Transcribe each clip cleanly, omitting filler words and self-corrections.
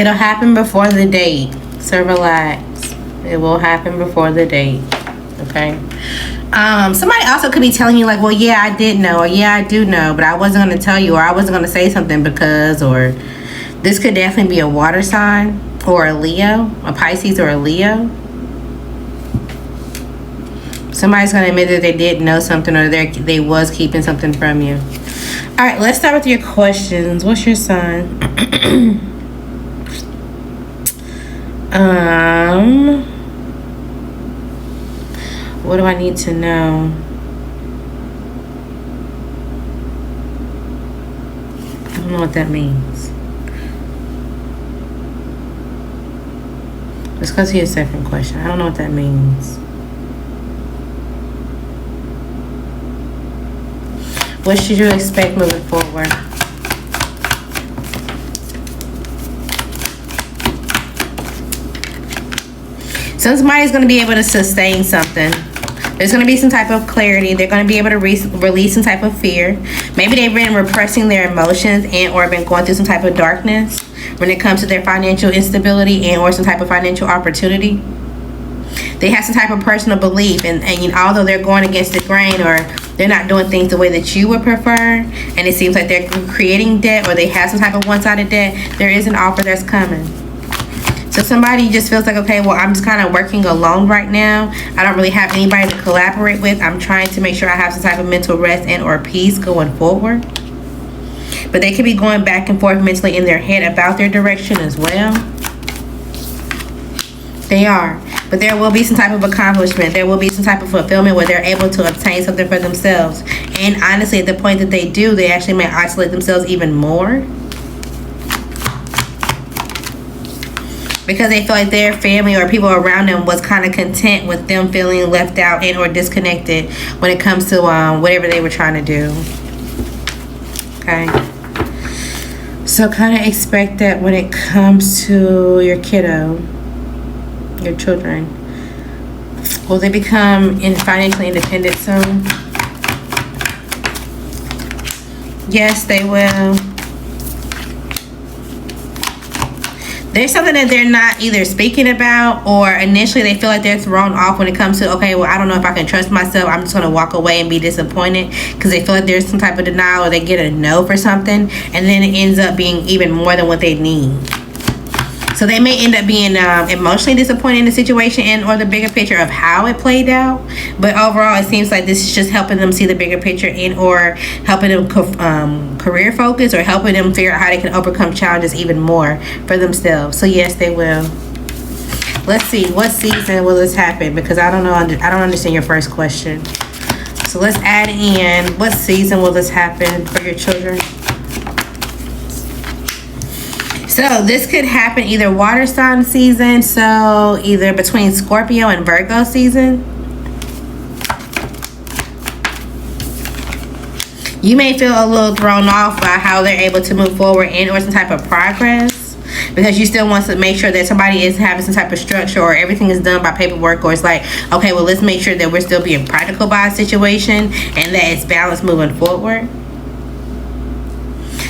It'll happen before the date, so relax. It will happen before the date. Okay. Somebody also could be telling you like, well, yeah, I did know, or yeah, I do know, but I wasn't going to tell you, or I wasn't going to say something because, or this could definitely be a water sign or a Leo, a Pisces or a Leo. Somebody's going to admit that they did know something, or they was keeping something from you. All right, let's start with your questions. What's your sign? What do I need to know? I don't know what that means. Let's go to your second question. I don't know what that means. What should you expect moving forward? So somebody's going to be able to sustain something. There's going to be some type of clarity. They're going to be able to release some type of fear. Maybe they've been repressing their emotions and or been going through some type of darkness when it comes to their financial instability and or some type of financial opportunity. They have some type of personal belief, and you know, although they're going against the grain or they're not doing things the way that you would prefer, and it seems like they're creating debt or they have some type of one-sided debt, there is an offer that's coming. So somebody just feels like, okay, well, I'm just kind of working alone right now. I don't really have anybody to collaborate with. I'm trying to make sure I have some type of mental rest and or peace going forward. But they could be going back and forth mentally in their head about their direction as well. They are. But there will be some type of accomplishment. There will be some type of fulfillment where they're able to obtain something for themselves. And honestly, at the point that they do, they actually may isolate themselves even more. Because they feel like their family or people around them was kind of content with them feeling left out and or disconnected when it comes to whatever they were trying to do. Okay. So kind of expect that when it comes to your kiddo, your children. Will they become financially independent soon? Yes, they will. There's something that they're not either speaking about, or initially they feel like they're thrown off when it comes to, okay, well, I don't know if I can trust myself. I'm just going to walk away and be disappointed because they feel like there's some type of denial, or they get a no for something, and then it ends up being even more than what they need. So they may end up being emotionally disappointed in the situation and or the bigger picture of how it played out. But overall, it seems like this is just helping them see the bigger picture and or helping them career focus, or helping them figure out how they can overcome challenges even more for themselves. So yes, they will. Let's see, what season will this happen? Because I don't know. I don't understand your first question. So let's add in, what season will this happen for your children? So this could happen either water sign season, so either between Scorpio and Virgo season. You may feel a little thrown off by how they're able to move forward and or some type of progress, because you still want to make sure that somebody is having some type of structure, or everything is done by paperwork, or it's like, okay, well, let's make sure that we're still being practical by a situation and that it's balanced moving forward.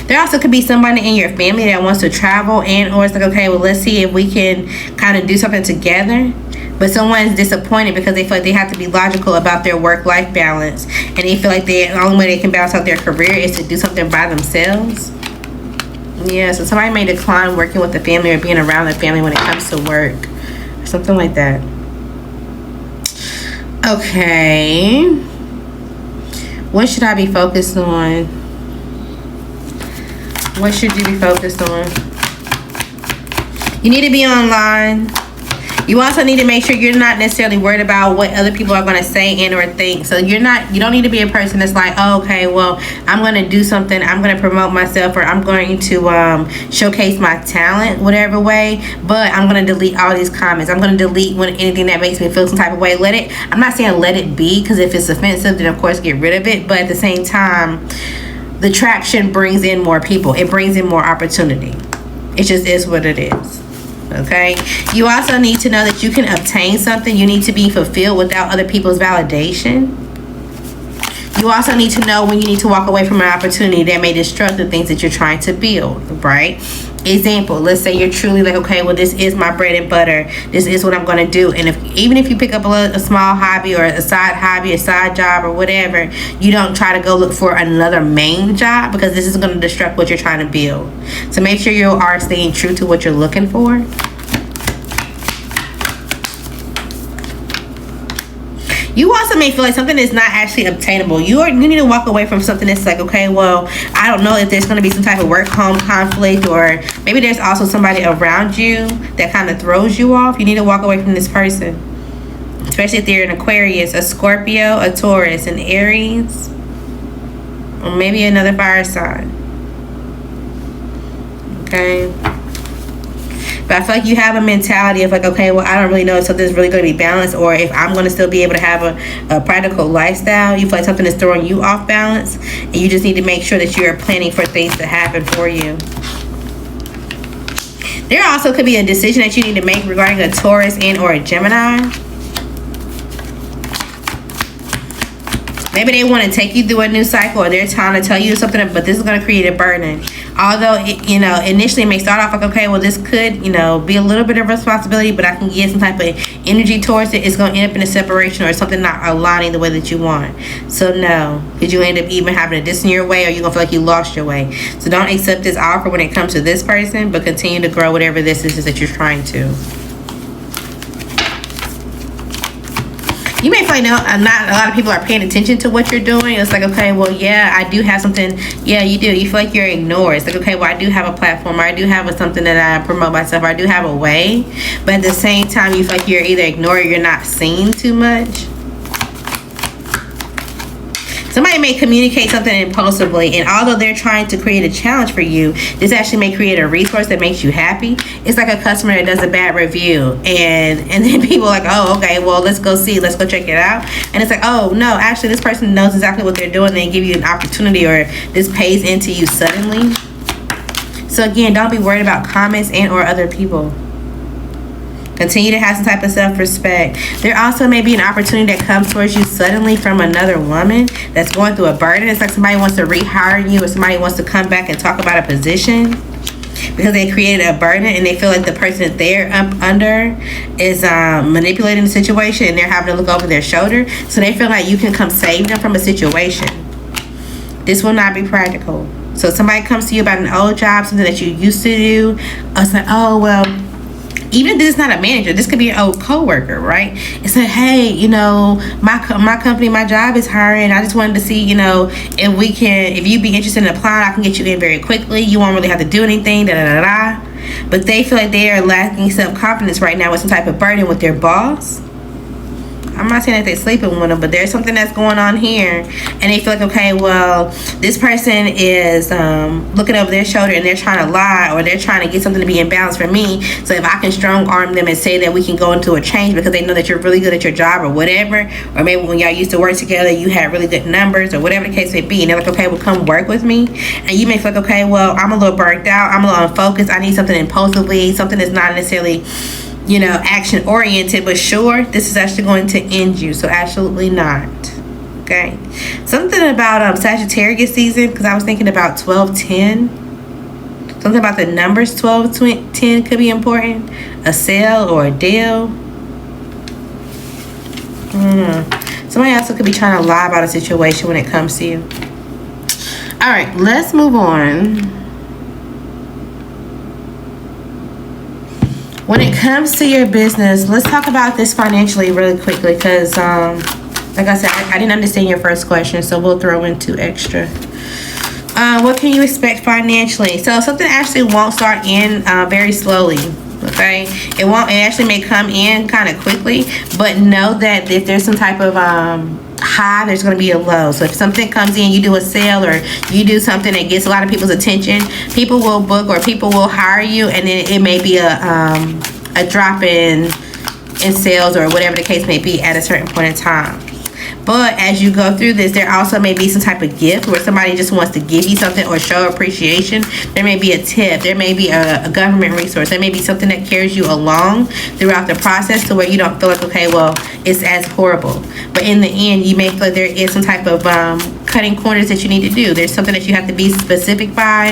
There also could be somebody in your family that wants to travel, and or it's like, okay, well, let's see if we can kind of do something together. But someone's disappointed because they feel like they have to be logical about their work-life balance, and they feel like the only way they can balance out their career is to do something by themselves. Yeah, so somebody may decline working with the family or being around the family when it comes to work, or something like that. Okay, what should I be focused on? What should you be focused on? You need to be online. You also need to make sure you're not necessarily worried about what other people are going to say and or think. So you don't need to be a person that's like, oh, okay, well, I'm going to do something. I'm going to promote myself, or I'm going to showcase my talent, whatever way. But I'm going to delete all these comments. I'm going to delete anything that makes me feel some type of way. I'm not saying let it be, because if it's offensive, then of course get rid of it. But at the same time, the traction brings in more people. It brings in more opportunity. It just is what it is. Okay? You also need to know that you can obtain something. You need to be fulfilled without other people's validation. You also need to know when you need to walk away from an opportunity that may disrupt the things that you're trying to build, right? Example, let's say you're truly like, okay, well, this is my bread and butter, this is what I'm going to do. And even if you pick up a small hobby or a side job or whatever, you don't try to go look for another main job, because this is going to disrupt what you're trying to build. So make sure you are staying true to what you're looking for. You also may feel like something is not actually obtainable. You need to walk away from something that's like, okay, well, I don't know if there's going to be some type of work-home conflict, or maybe there's also somebody around you that kind of throws you off. You need to walk away from this person, especially if they're an Aquarius, a Scorpio, a Taurus, an Aries, or maybe another fire sign. Okay. But I feel like you have a mentality of like, okay, well, I don't really know if something's really going to be balanced, or if I'm going to still be able to have a practical lifestyle. You feel like something is throwing you off balance, and you just need to make sure that you're planning for things to happen for you. There also could be a decision that you need to make regarding a Taurus and or a Gemini. Maybe they want to take you through a new cycle, or they're trying to tell you something, but this is going to create a burden. Although, initially it may start off like, okay, well, this could, be a little bit of responsibility, but I can get some type of energy towards it. It's going to end up in a separation or something not aligning the way that you want. So no, because you end up even having to distance your way, or you're going to feel like you lost your way. So don't accept this offer when it comes to this person, but continue to grow whatever this is that you're trying to. You may find out not a lot of people are paying attention to what you're doing. It's like, okay, well, yeah, I do have something. Yeah, you do. You feel like you're ignored. It's like, okay, well, I do have a platform, or I do have something that I promote myself, or I do have a way. But at the same time, you feel like you're either ignored or you're not seen too much. Somebody may communicate something impulsively, and although they're trying to create a challenge for you, this actually may create a resource that makes you happy. It's like a customer that does a bad review, and then people are like, oh, okay, well, let's go check it out. And it's like, oh, no, actually, this person knows exactly what they're doing. They give you an opportunity, or this pays into you suddenly. So again, don't be worried about comments and or other people. Continue to have some type of self-respect. There also may be an opportunity that comes towards you suddenly from another woman that's going through a burden. It's like somebody wants to rehire you, or somebody wants to come back and talk about a position because they created a burden, and they feel like the person that they're up under is manipulating the situation, and they're having to look over their shoulder. So they feel like you can come save them from a situation. This will not be practical. So if somebody comes to you about an old job, something that you used to do, it's like, oh, well, even if this is not a manager, this could be an old coworker, right? It's like, hey, my company, my job is hiring. I just wanted to see, if you'd be interested in applying, I can get you in very quickly. You won't really have to do anything, But they feel like they are lacking self-confidence right now with some type of burden with their boss. I'm not saying that they're sleeping with them, but there's something that's going on here, and they feel like, okay, well, this person is looking over their shoulder, and they're trying to lie, or they're trying to get something to be in balance for me. So if I can strong arm them and say that we can go into a change because they know that you're really good at your job or whatever, or maybe when y'all used to work together, you had really good numbers or whatever the case may be, and they're like, okay, well, come work with me. And you may feel like, okay, well, I'm a little burnt out, I'm a little unfocused, I need something impulsively, something that's not necessarily action oriented, but sure, this is actually going to end you. So absolutely not. Okay, something about Sagittarius season, because I was thinking about 1210. Something about the numbers 12, 10 could be important. A sale or a deal. Somebody also could be trying to lie about a situation when it comes to you. All right, let's move on. When it comes to your business, let's talk about this financially really quickly, because like I said, I didn't understand your first question, so we'll throw in 2 extra. What can you expect financially? So something actually won't start in very slowly. Okay, it actually may come in kind of quickly, but know that if there's some type of high, there's going to be a low. So if something comes in, you do a sale, or you do something that gets a lot of people's attention, people will book, or people will hire you, and then it may be a drop in sales, or whatever the case may be at a certain point in time. But as you go through this, there also may be some type of gift where somebody just wants to give you something or show appreciation. There may be a tip. There may be a government resource. There may be something that carries you along throughout the process to where you don't feel like, okay, well, it's as horrible. But in the end, you may feel like there is some type of cutting corners that you need to do. There's something that you have to be specific by.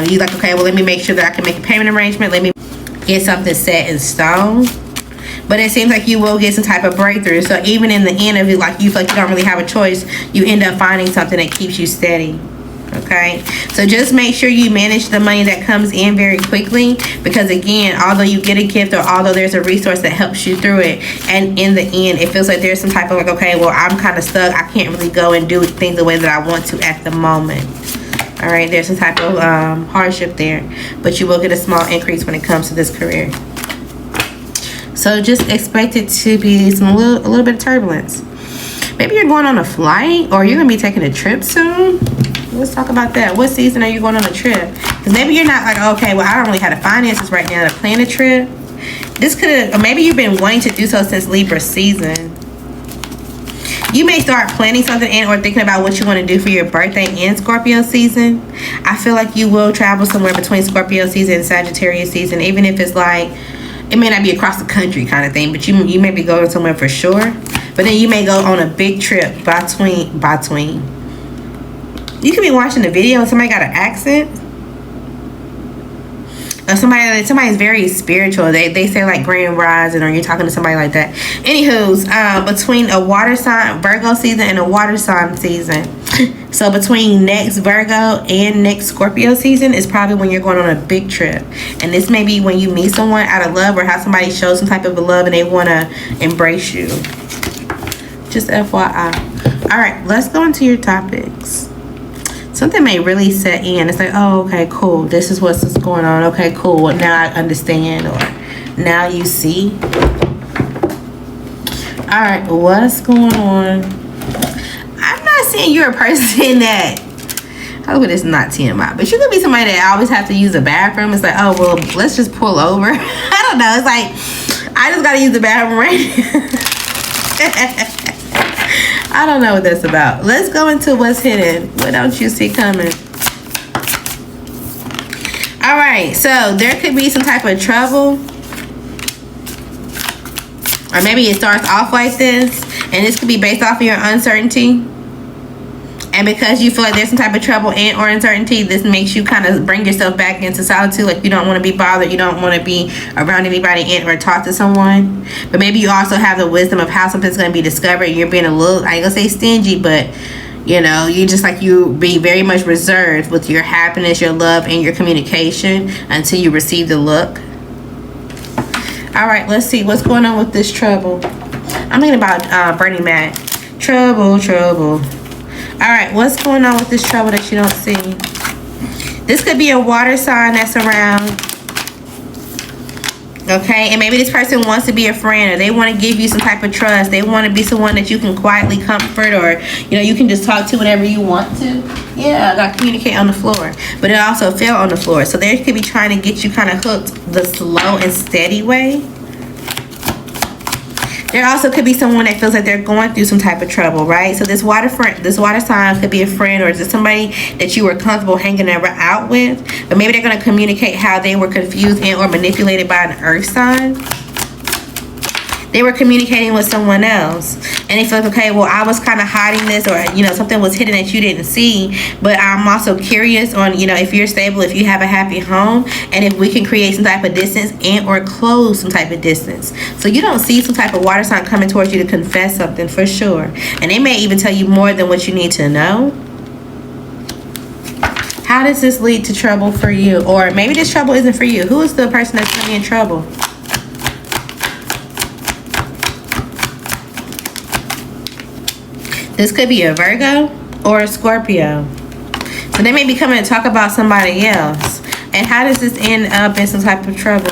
You like, okay, well, let me make sure that I can make a payment arrangement. Let me get something set in stone. But it seems like you will get some type of breakthrough. So even in the end of it, like you feel like you don't really have a choice, you end up finding something that keeps you steady. Okay, so just make sure you manage the money that comes in very quickly, because again, although you get a gift or although there's a resource that helps you through it, and in the end it feels like there's some type of like, okay, well, I'm kind of stuck, I can't really go and do things the way that I want to at the moment. All right, there's some type of hardship there, but you will get a small increase when it comes to this career. So just expect it to be a little bit of turbulence. Maybe you're going on a flight, or you're gonna be taking a trip soon. Let's talk about that. What season are you going on a trip? Because maybe you're not like, okay, well, I don't really have the finances right now to plan a trip. This could, or maybe you've been wanting to do so since Libra season. You may start planning something and or thinking about what you want to do for your birthday and Scorpio season. I feel like you will travel somewhere between Scorpio season and Sagittarius season, even if it's like, it may not be across the country kind of thing, but you may be going somewhere for sure. But then you may go on a big trip between. You could be watching a video and somebody got an accent. Or somebody's very spiritual. They say like grand rising, or you're talking to somebody like that. Anywho's, between a water sign, Virgo season, and a water sign season. So between next Virgo and next Scorpio season is probably when you're going on a big trip. And this may be when you meet someone out of love, or have somebody show some type of love and they want to embrace you. Just FYI. All right, let's go into your topics. Something may really set in. It's like, oh, okay, cool. This is what's going on. Okay, cool. Well, now I understand, or now you see. All right, what's going on? I'm not saying you're a person that, I hope it's not TMI, but you could be somebody that always have to use a bathroom. It's like, oh, well, let's just pull over. I don't know. It's like, I just got to use the bathroom right now. I don't know what that's about. Let's go into what's hidden. What don't you see coming? All right, so there could be some type of trouble, or maybe it starts off like this, and this could be based off of your uncertainty. And because you feel like there's some type of trouble and or uncertainty, this makes you kind of bring yourself back into solitude. Like you don't want to be bothered. You don't want to be around anybody and or talk to someone. But maybe you also have the wisdom of how something's going to be discovered. You're being a little, I ain't going to say stingy, but you know, you just like you be very much reserved with your happiness, your love, and your communication until you receive the look. All right, let's see what's going on with this trouble. I'm thinking about Bernie Mac. Trouble. All right, what's going on with this trouble that you don't see? This could be a water sign that's around. Okay, and maybe this person wants to be a friend, or they want to give you some type of trust. They want to be someone that you can quietly comfort, or you know, you can just talk to whenever you want to. Yeah, I got to communicate on the floor, but it also fell on the floor. So they could be trying to get you kind of hooked the slow and steady way. There also could be someone that feels like they're going through some type of trouble, right? So this water sign could be a friend, or just somebody that you were comfortable hanging out with. But maybe they're going to communicate how they were confused and or manipulated by an earth sign. They were communicating with someone else, and they feel like, okay, well, I was kind of hiding this, or you know, something was hidden that you didn't see. But I'm also curious on, you know, if you're stable, if you have a happy home, and if we can create some type of distance and or close some type of distance. So you don't see some type of water sign coming towards you to confess something for sure, and they may even tell you more than what you need to know. How does this lead to trouble for you? Or maybe this trouble isn't for you. Who is the person that's going to be in trouble? This could be a Virgo or a Scorpio. So they may be coming to talk about somebody else. And how does this end up in some type of trouble?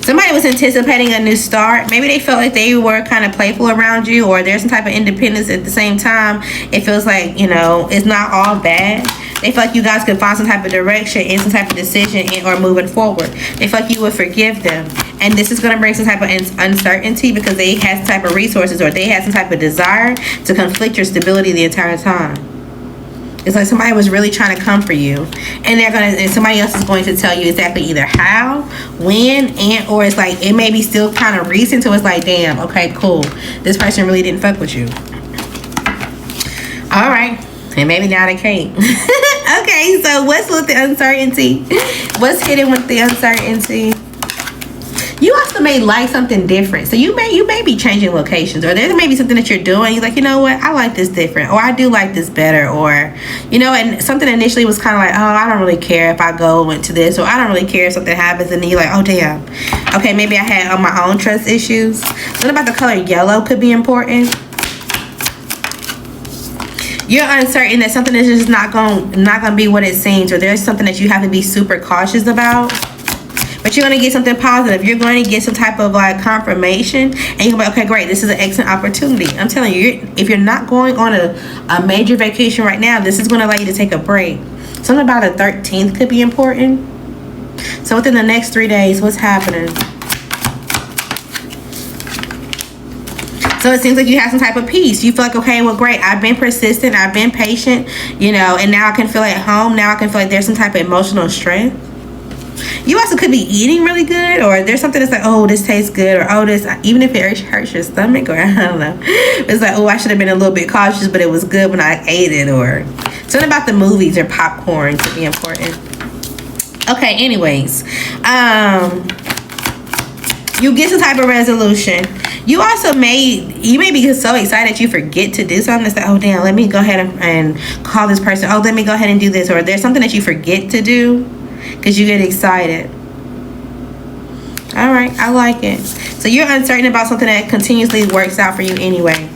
Somebody was anticipating a new start. Maybe they felt like they were kind of playful around you, or there's some type of independence at the same time. It feels like, you know, it's not all bad. They feel like you guys could find some type of direction and some type of decision or moving forward. They feel like you would forgive them. And this is going to bring some type of uncertainty because they have some type of resources or they have some type of desire to conflict your stability the entire time. It's like somebody was really trying to come for you, and somebody else is going to tell you exactly either how, when, and or it's like it may be still kind of recent, so it's like, damn, okay, cool, this person really didn't fuck with you. All right, and maybe now they can't. Okay, so what's with the uncertainty? What's hidden with the uncertainty? You also may like something different. So you may be changing locations, or there may be something that you're doing. You're like, you know what? I like this different, or I do like this better, or, you know, and something initially was kind of like, oh, I don't really care if I go into this, or I don't really care if something happens, and then you're like, oh, damn. Okay, maybe I had on my own trust issues. Something about the color yellow could be important. You're uncertain that something is just not gonna be what it seems, or there's something that you have to be super cautious about. But you're going to get something positive. You're going to get some type of like confirmation. And you're going to be like, okay, great. This is an excellent opportunity. I'm telling you, if you're not going on a major vacation right now, this is going to allow you to take a break. Something about the 13th could be important. So within the next 3 days, what's happening? So it seems like you have some type of peace. You feel like, okay, well, great. I've been persistent. I've been patient, you know, and now I can feel at home. Now I can feel like there's some type of emotional strength. You also could be eating really good, or there's something that's like, oh, this tastes good, or oh, this, even if it hurts your stomach, or I don't know, it's like, oh, I should have been a little bit cautious, but it was good when I ate it, or something about the movies or popcorn could be important. Okay, anyways, you get some type of resolution. You also may be so excited that you forget to do something. It's like, oh, damn, let me go ahead and call this person. Oh, let me go ahead and do this, or there's something that you forget to do because you get excited. All right, I like it. So you're uncertain about something that continuously works out for you anyway.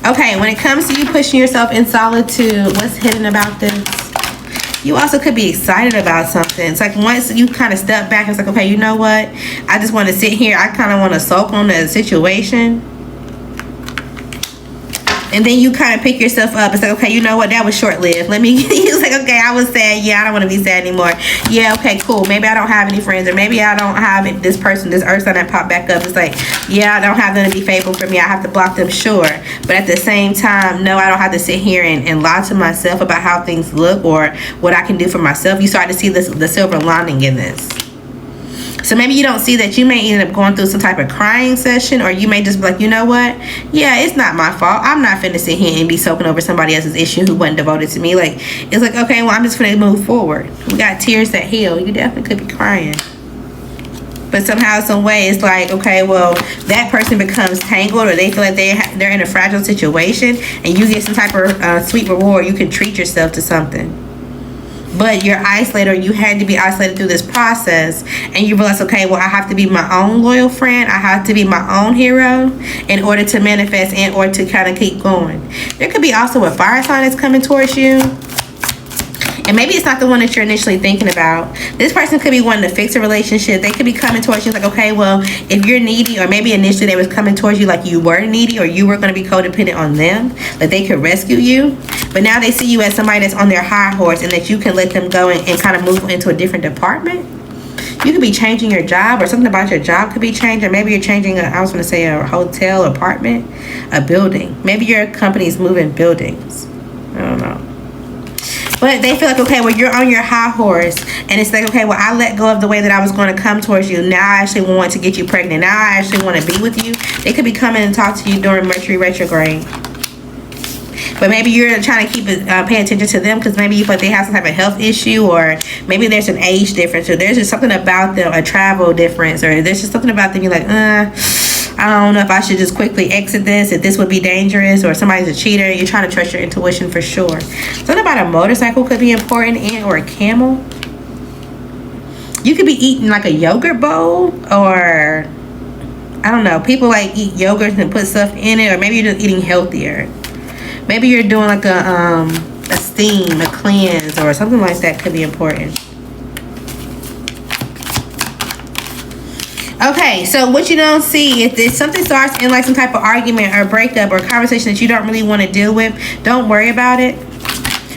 Okay, when it comes to you pushing yourself in solitude, what's hidden about this? You also could be excited about something. It's like once you kind of step back, it's like, okay, you know what? I just want to sit here. I kind of want to soak on the situation. And then you kind of pick yourself up. It's like, okay, you know what? That was short-lived. It's like, okay, I was sad. Yeah, I don't want to be sad anymore. Yeah, okay, cool. Maybe I don't have any friends, or maybe I don't have this person, this earth sign that popped back up. It's like, yeah, I don't have them to be faithful for me. I have to block them, sure. But at the same time, no, I don't have to sit here and lie to myself about how things look or what I can do for myself. You start to see the silver lining in this. So maybe you don't see that. You may end up going through some type of crying session, or you may just be like, you know what? Yeah, it's not my fault. I'm not finna sit here and be soaking over somebody else's issue who wasn't devoted to me. Like, it's like, okay, well, I'm just finna move forward. We got tears that heal. You definitely could be crying. But somehow, some way, it's like, okay, well, that person becomes tangled, or they feel like they're in a fragile situation, and you get some type of sweet reward. You can treat yourself to something. But you're isolated, or you had to be isolated through this process, and you realize, okay, well, I have to be my own loyal friend. I have to be my own hero in order to manifest and or to kind of keep going. There could be also a fire sign that's coming towards you. And maybe it's not the one that you're initially thinking about. This person could be wanting to fix a relationship. They could be coming towards you like, okay, well, if you're needy, or maybe initially they was coming towards you like you were needy, or you were going to be codependent on them, that they could rescue you. But now they see you as somebody that's on their high horse, and that you can let them go and kind of move into a different department. You could be changing your job, or something about your job could be changed, or maybe you're changing, I was going to say a hotel, apartment, a building. Maybe your company's moving buildings. I don't know. But they feel like, okay, well, you're on your high horse, and it's like, okay, well, I let go of the way that I was going to come towards you. Now I actually want to get you pregnant. Now I actually want to be with you. They could be coming and talk to you during Mercury retrograde. But maybe you're trying to pay attention to them because maybe you feel like they have some type of health issue, or maybe there's an age difference, or there's just something about them, a travel difference, or there's just something about them you're like, I don't know if I should just quickly exit this, if this would be dangerous, or somebody's a cheater. You're trying to trust your intuition for sure. Something about a motorcycle could be important, or a camel. You could be eating like a yogurt bowl, or I don't know. People like eat yogurt and put stuff in it, or maybe you're just eating healthier. Maybe you're doing like a steam, a cleanse, or something like that could be important. Okay, so what you don't see, if something starts in like some type of argument or breakup or conversation that you don't really want to deal with, don't worry about it.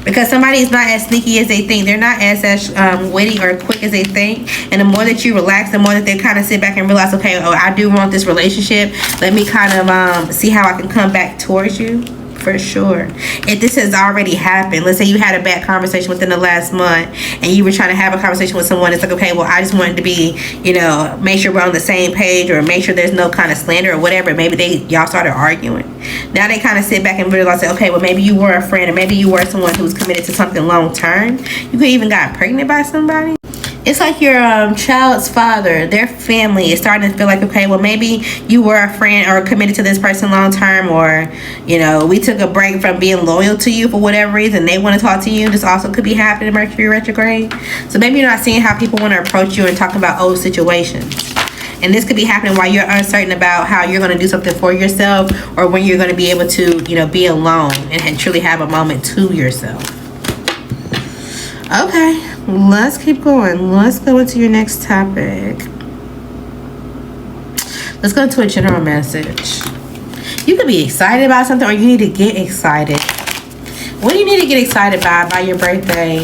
Because somebody is not as sneaky as they think. They're not as witty or quick as they think. And the more that you relax, the more that they kind of sit back and realize, okay, oh, I do want this relationship. Let me kind of see how I can come back towards you. For sure. If this has already happened, let's say you had a bad conversation within the last month and you were trying to have a conversation with someone, it's like, okay, well, I just wanted to be, you know, make sure we're on the same page, or make sure there's no kind of slander or whatever. Maybe y'all started arguing. Now they kind of sit back and realize, okay, well, maybe you were a friend, or maybe you were someone who was committed to something long term. You could even got pregnant by somebody. It's like your child's father, their family is starting to feel like, okay, well, maybe you were a friend or committed to this person long term, or, you know, we took a break from being loyal to you for whatever reason. They want to talk to you. This also could be happening in Mercury retrograde. So maybe you're not seeing how people want to approach you and talk about old situations. And this could be happening while you're uncertain about how you're going to do something for yourself, or when you're going to be able to, you know, be alone and truly have a moment to yourself. Okay, let's keep going. Let's go into your next topic. Let's go into a general message. You could be excited about something, or you need to get excited. What do you need to get excited by your birthday?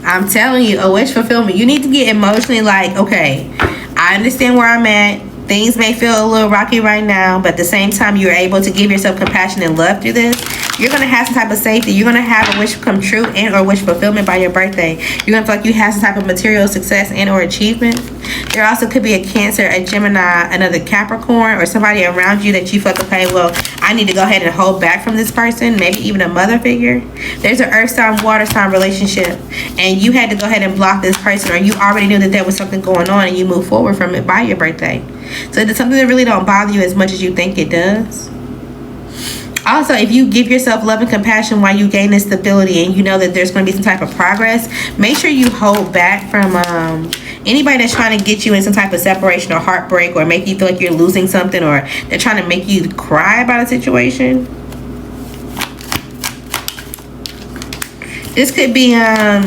I'm telling you, a wish fulfillment. You need to get emotionally like, okay, I understand where I'm at. Things may feel a little rocky right now, but at the same time, you're able to give yourself compassion and love through this. You're going to have some type of safety. You're going to have a wish come true and or wish fulfillment by your birthday. You're going to feel like you have some type of material success and or achievement. There also could be a Cancer, a Gemini, another Capricorn, or somebody around you that you feel like, okay, well, I need to go ahead and hold back from this person. Maybe even a mother figure. There's an earth sign, water sign relationship, and you had to go ahead and block this person, or you already knew that there was something going on and you move forward from it by your birthday. So it's something that really don't bother you as much as you think it does. Also, if you give yourself love and compassion while you gain this stability, and you know that there's going to be some type of progress, make sure you hold back from anybody that's trying to get you in some type of separation or heartbreak, or make you feel like you're losing something, or they're trying to make you cry about a situation. This could be I'm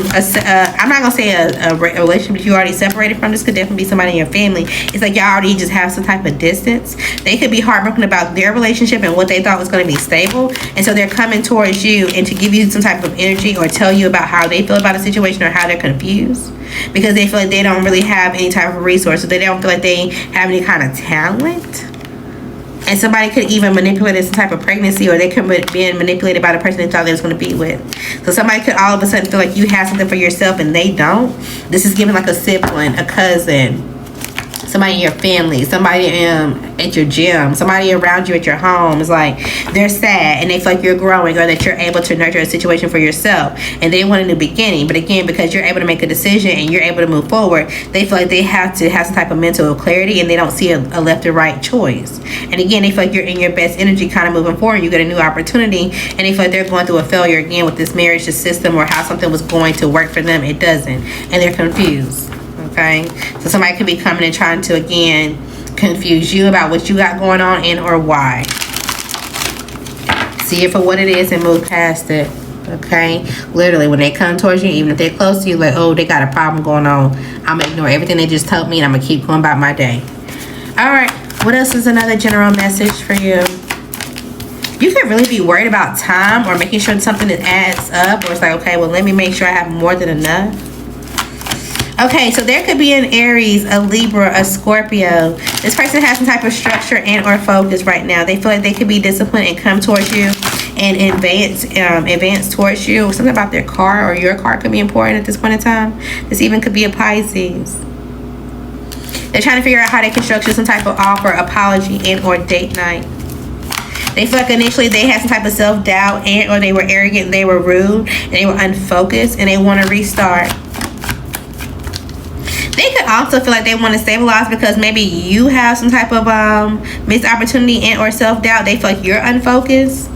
not gonna say a relationship you already separated from. This could definitely be somebody in your family. It's like y'all already just have some type of distance. They could be heartbroken about their relationship and what they thought was going to be stable, and so they're coming towards you and to give you some type of energy, or tell you about how they feel about a situation, or how they're confused because they feel like they don't really have any type of resources. They don't feel like they have any kind of talent. And somebody could even manipulate some type of pregnancy, or they could be being manipulated by the person they thought they was going to be with. So somebody could all of a sudden feel like you have something for yourself and they don't. This is giving like a sibling, a cousin, somebody in your family, somebody at your gym, somebody around you at your home. Is like they're sad and they feel like you're growing, or that you're able to nurture a situation for yourself, and they want a new beginning. But again, because you're able to make a decision and you're able to move forward, they feel like they have to have some type of mental clarity, and they don't see a left or right choice. And again, they feel like you're in your best energy kind of moving forward. You get a new opportunity, and they feel like they're going through a failure again with this marriage system, or how something was going to work for them. It doesn't, and they're confused. Okay, so somebody could be coming and trying to again confuse you about what you got going on and or why. See it for what it is and move past it. Okay, literally when they come towards you, even if they're close to you, like, oh, they got a problem going on, I'm gonna ignore everything they just told me and I'm gonna keep going about my day. All right, what else is another general message for you? You could really be worried about time, or making sure something that adds up, or it's like, okay, well, let me make sure I have more than enough. Okay, so there could be an Aries, a Libra, a Scorpio. This person has some type of structure and or focus right now. They feel like they could be disciplined and come towards you and advance towards you. Something about their car or your car could be important at this point in time. This even could be a Pisces. They're trying to figure out how they can structure some type of offer, apology, and or date night. They feel like initially they had some type of self-doubt and or they were arrogant, they were rude, and they were unfocused, and they want to restart. They could also feel like they want to stabilize because maybe you have some type of missed opportunity and or self-doubt. They feel like you're unfocused.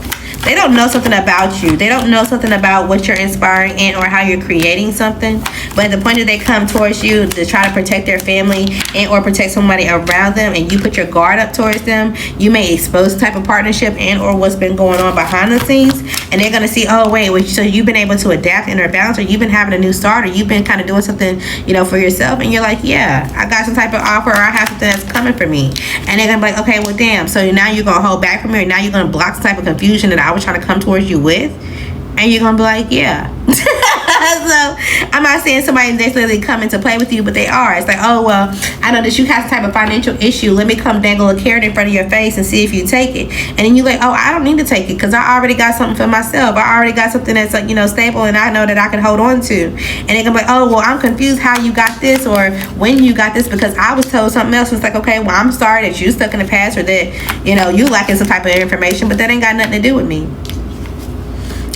They don't know something about you. They don't know something about what you're inspiring and or how you're creating something. But at the point that they come towards you to try to protect their family and or protect somebody around them, and you put your guard up towards them, you may expose type of partnership and or what's been going on behind the scenes. And they're going to see, oh, wait, so you've been able to adapt and or balance, or you've been having a new start, or you've been kind of doing something, you know, for yourself. And you're like, yeah, I got some type of offer, or I have something that's coming for me. And they're going to be like, okay, well, damn. So now you're going to hold back from me, or now you're going to block the type of confusion that I was trying to come towards you with. And you're gonna be like, yeah. So I'm not saying somebody necessarily coming to play with you, but they are. It's like, oh well, I know that you have some type of financial issue. Let me come dangle a carrot in front of your face and see if you take it. And then you're like, oh, I don't need to take it because I already got something for myself. I already got something that's like, you know, stable, and I know that I can hold on to. And they can be like, oh well, I'm confused how you got this or when you got this because I was told something else. It's like, okay, well, I'm sorry that you stuck in the past or that, you know, you lacking some type of information, but that ain't got nothing to do with me.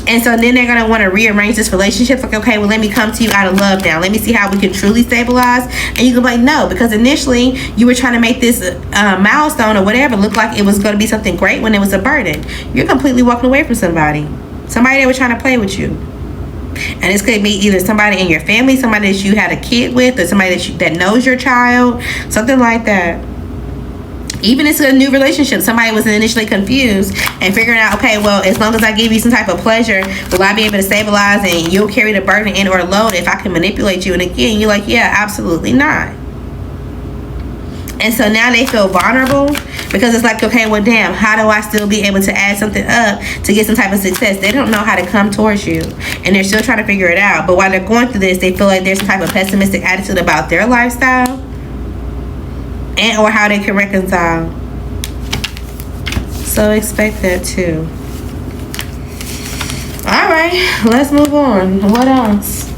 And so then they're going to want to rearrange this relationship. Like, okay, well, let me come to you out of love now. Let me see how we can truly stabilize. And you can be like, no, because initially you were trying to make this milestone or whatever look like it was going to be something great when it was a burden. You're completely walking away from somebody that was trying to play with you. And this could be either somebody in your family, somebody that you had a kid with, or somebody that knows your child, something like that. Even if it's a new relationship, somebody was initially confused and figuring out, okay, well, as long as I give you some type of pleasure, will I be able to stabilize and you'll carry the burden and or load if I can manipulate you? And again, you're like, yeah, absolutely not. And so now they feel vulnerable because it's like, okay, well, damn, how do I still be able to add something up to get some type of success? They don't know how to come towards you and they're still trying to figure it out. But while they're going through this, they feel like there's some type of pessimistic attitude about their lifestyle and or how they can reconcile. So expect that too. All right, let's move on. What else?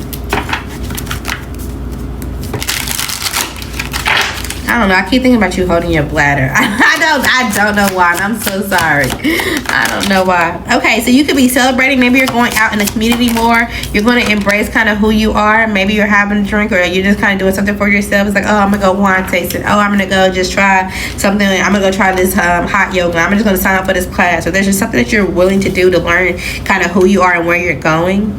I don't know. I keep thinking about you holding your bladder. I don't know why. And I'm so sorry. I don't know why. Okay, so you could be celebrating. Maybe you're going out in the community more. You're going to embrace kind of who you are. Maybe you're having a drink or you're just kind of doing something for yourself. It's like, oh, I'm going to go wine tasting. Oh, I'm going to go just try something. I'm going to go try this hot yoga. I'm just going to sign up for this class. Or there's just something that you're willing to do to learn kind of who you are and where you're going.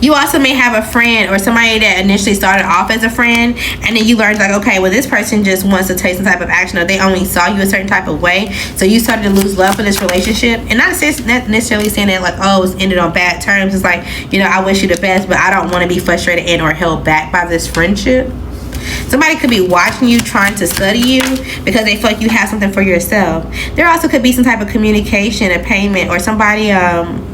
You also may have a friend or somebody that initially started off as a friend, and then you learned like, okay, well, this person just wants to take some type of action, or they only saw you a certain type of way, so you started to lose love for this relationship. And not necessarily saying that like, oh, it's ended on bad terms. It's like, you know, I wish you the best, but I don't want to be frustrated and or held back by this friendship. Somebody could be watching you, trying to study you because they feel like you have something for yourself. There also could be some type of communication, a payment, or somebody,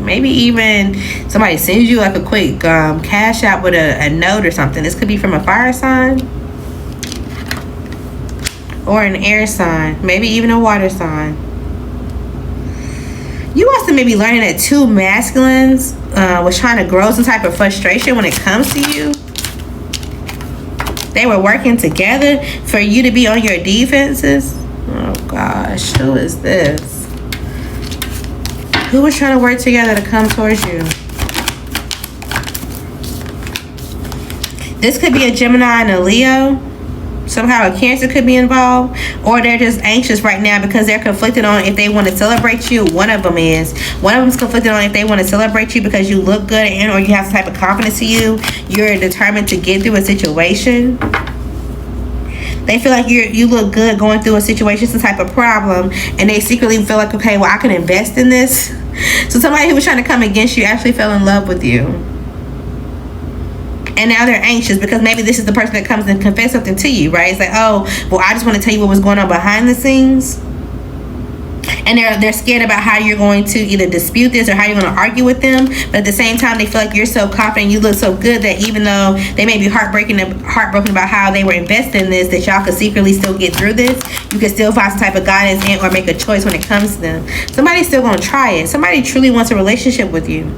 maybe even somebody sends you like a quick cash out with a note or something. This could be from a fire sign or an air sign, maybe even a water sign. You also may be learning that two masculines was trying to grow some type of frustration when it comes to you. They were working together for you to be on your defenses. Oh gosh, who is this? Who was trying to work together to come towards you? This could be a Gemini and a Leo. Somehow a Cancer could be involved, or they're just anxious right now because they're conflicted on if they want to celebrate you. One of them is conflicted on if they want to celebrate you because you look good and or you have some type of confidence to you. You're determined to get through a situation. They feel like you look good going through a situation, some type of problem, and they secretly feel like, okay, well, I can invest in this. So somebody who was trying to come against you actually fell in love with you. And now they're anxious because maybe this is the person that comes and confess something to you, right? It's like, oh, well, I just want to tell you what was going on behind the scenes. And they're scared about how you're going to either dispute this or how you're going to argue with them. But at the same time, they feel like you're so confident, you look so good that even though they may be heartbroken about how they were invested in this, that y'all could secretly still get through this. You can still find some type of guidance and or make a choice when it comes to them. Somebody's still going to try it. Somebody truly wants a relationship with you.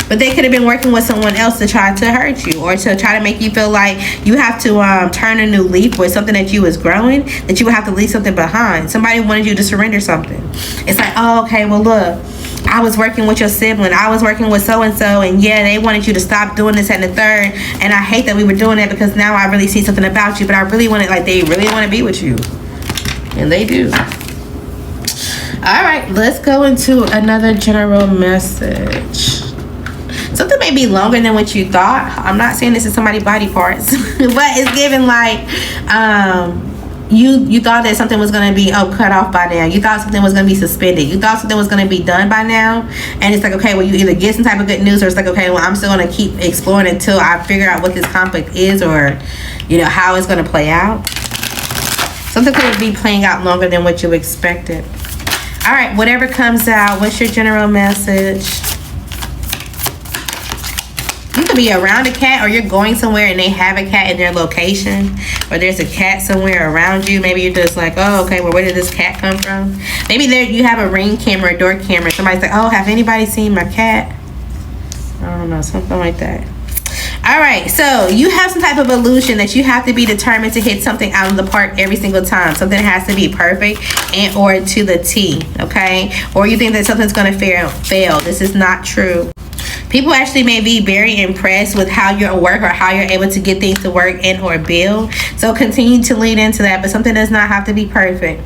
But they could have been working with someone else to try to hurt you or to try to make you feel like you have to turn a new leaf with something that you was growing, that you would have to leave something behind. Somebody wanted you to surrender something. It's like, oh, okay, well, look, I was working with your sibling. I was working with so-and-so, and yeah, they wanted you to stop doing this and the third. And I hate that we were doing that because now I really see something about you, but I really want it, like they really want to be with you. And they do. All right, let's go into another general message. Something may be longer than what you thought. I'm not saying this is somebody's body parts, but it's given like you thought that something was going to be cut off by now. You thought something was going to be suspended. You thought something was going to be done by now. And it's like, okay, well, you either get some type of good news or it's like, okay, well, I'm still going to keep exploring until I figure out what this conflict is or, you know, how it's going to play out. Something could be playing out longer than what you expected. All right, whatever comes out, what's your general message? You could be around a cat, or you're going somewhere and they have a cat in their location, or there's a cat somewhere around you. Maybe you're just like, oh, okay, well, where did this cat come from? Maybe there you have a ring camera, a door camera. Somebody's like, oh, have anybody seen my cat? I don't know, something like that. All right, so you have some type of illusion that you have to be determined to hit something out of the park every single time. Something has to be perfect and or to the T, okay? Or you think that something's going to fail. This is not true. People actually may be very impressed with how you work or how you're able to get things to work and or build. So continue to lean into that, but something does not have to be perfect.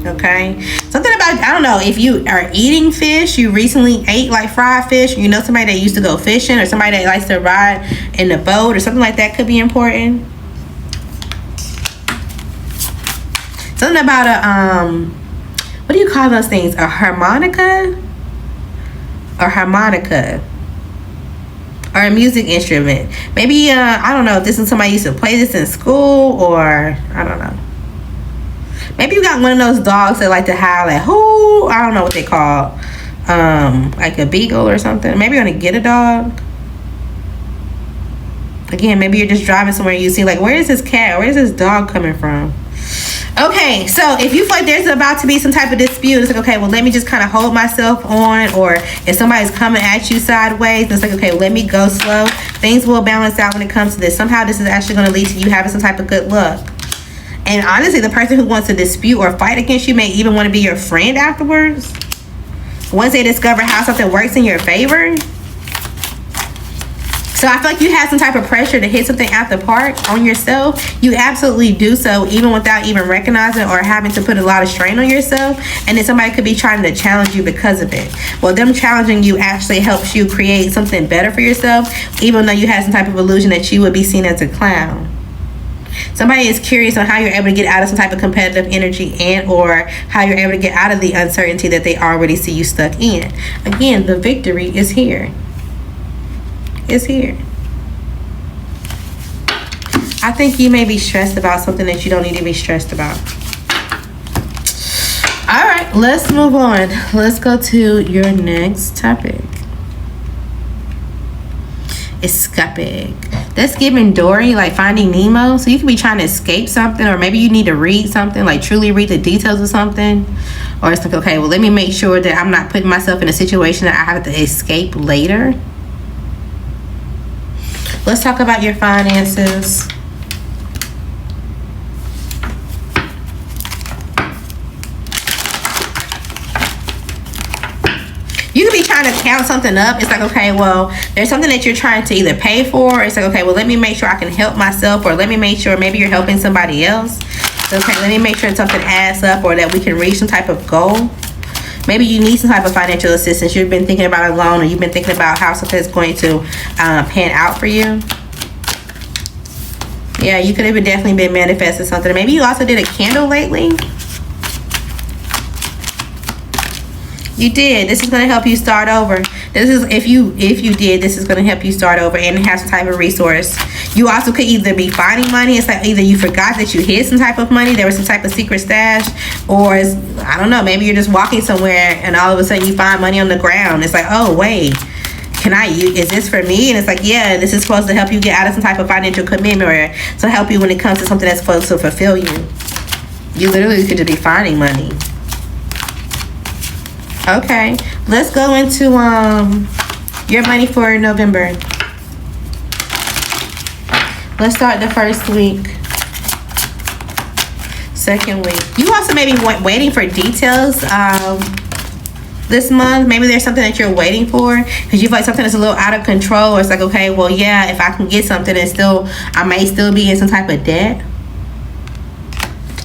Okay, something about, I don't know, if you are eating fish, you recently ate like fried fish, you know somebody that used to go fishing, or somebody that likes to ride in the boat or something like that could be important. Something about a what do you call those things, a harmonica or a music instrument. Maybe I don't know if this is somebody used to play this in school, or I don't know. Maybe you got one of those dogs that like to howl like, whoo, I don't know what they call, like a beagle or something. Maybe you're gonna get a dog. Again, maybe you're just driving somewhere and you see like, where is this cat? Where is this dog coming from? Okay, so if you feel like there's about to be some type of dispute, it's like, okay, well, let me just kind of hold myself on. Or if somebody's coming at you sideways, it's like, okay, well, let me go slow. Things will balance out when it comes to this. Somehow this is actually going to lead to you having some type of good luck. And honestly, the person who wants to dispute or fight against you may even want to be your friend afterwards. Once they discover how something works in your favor. So I feel like you have some type of pressure to hit something out the park on yourself. You absolutely do so, even without even recognizing or having to put a lot of strain on yourself. And then somebody could be trying to challenge you because of it. Well, them challenging you actually helps you create something better for yourself, even though you had some type of illusion that you would be seen as a clown. Somebody is curious on how you're able to get out of some type of competitive energy and or how you're able to get out of the uncertainty that they already see you stuck in. Again, the victory is here. It's here. I think you may be stressed about something that you don't need to be stressed about. All right, let's move on. Let's go to your next topic. Escape. That's giving Dory, like Finding Nemo. So you could be trying to escape something, or maybe you need to read something, like truly read the details of something. Or it's like, okay, well, let me make sure that I'm not putting myself in a situation that I have to escape later. Let's talk about your finances. You could be trying to count something up. It's like, okay, well, there's something that you're trying to either pay for. It's like, okay, well, let me make sure I can help myself, or let me make sure maybe you're helping somebody else. So, okay, let me make sure something adds up, or that we can reach some type of goal. Maybe you need some type of financial assistance. You've been thinking about a loan, or you've been thinking about how something is going to pan out for you. Yeah, you could have definitely been manifesting something. Maybe you also did a candle lately. You did. This is going to help you start over. This is, if you did, this is going to help you start over and have some type of resource. You also could either be finding money. It's like either you forgot that you hid some type of money, there was some type of secret stash, or it's, I don't know, maybe you're just walking somewhere and all of a sudden you find money on the ground. It's like, oh wait, is this for me? And it's like, yeah, this is supposed to help you get out of some type of financial commitment, or to help you when it comes to something that's supposed to fulfill you. You literally could just be finding money. Okay, let's go into your money for November. Let's start the first week. Second week. You also may be waiting for details this month. Maybe there's something that you're waiting for because you feel like something is a little out of control, or it's like, okay, well, yeah, if I can get something, and I may still be in some type of debt.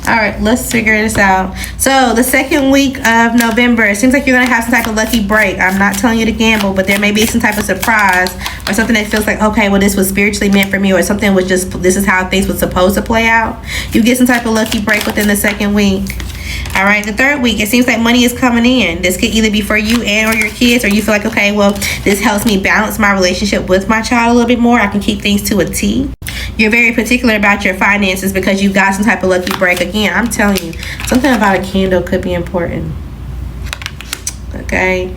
All right, let's figure this out. So the second week of November, it seems like you're gonna have some type of lucky break. I'm not telling you to gamble, but there may be some type of surprise, or something that feels like, okay, well, this was spiritually meant for me, or something was just, this is how things were supposed to play out. You get some type of lucky break within the second week. All right, the third week, it seems like money is coming in. This could either be for you and or your kids, or you feel like, okay, well, this helps me balance my relationship with my child a little bit more. I can keep things to a T. You're very particular about your finances because you got some type of lucky break. Again, I'm telling you, something about a candle could be important. Okay.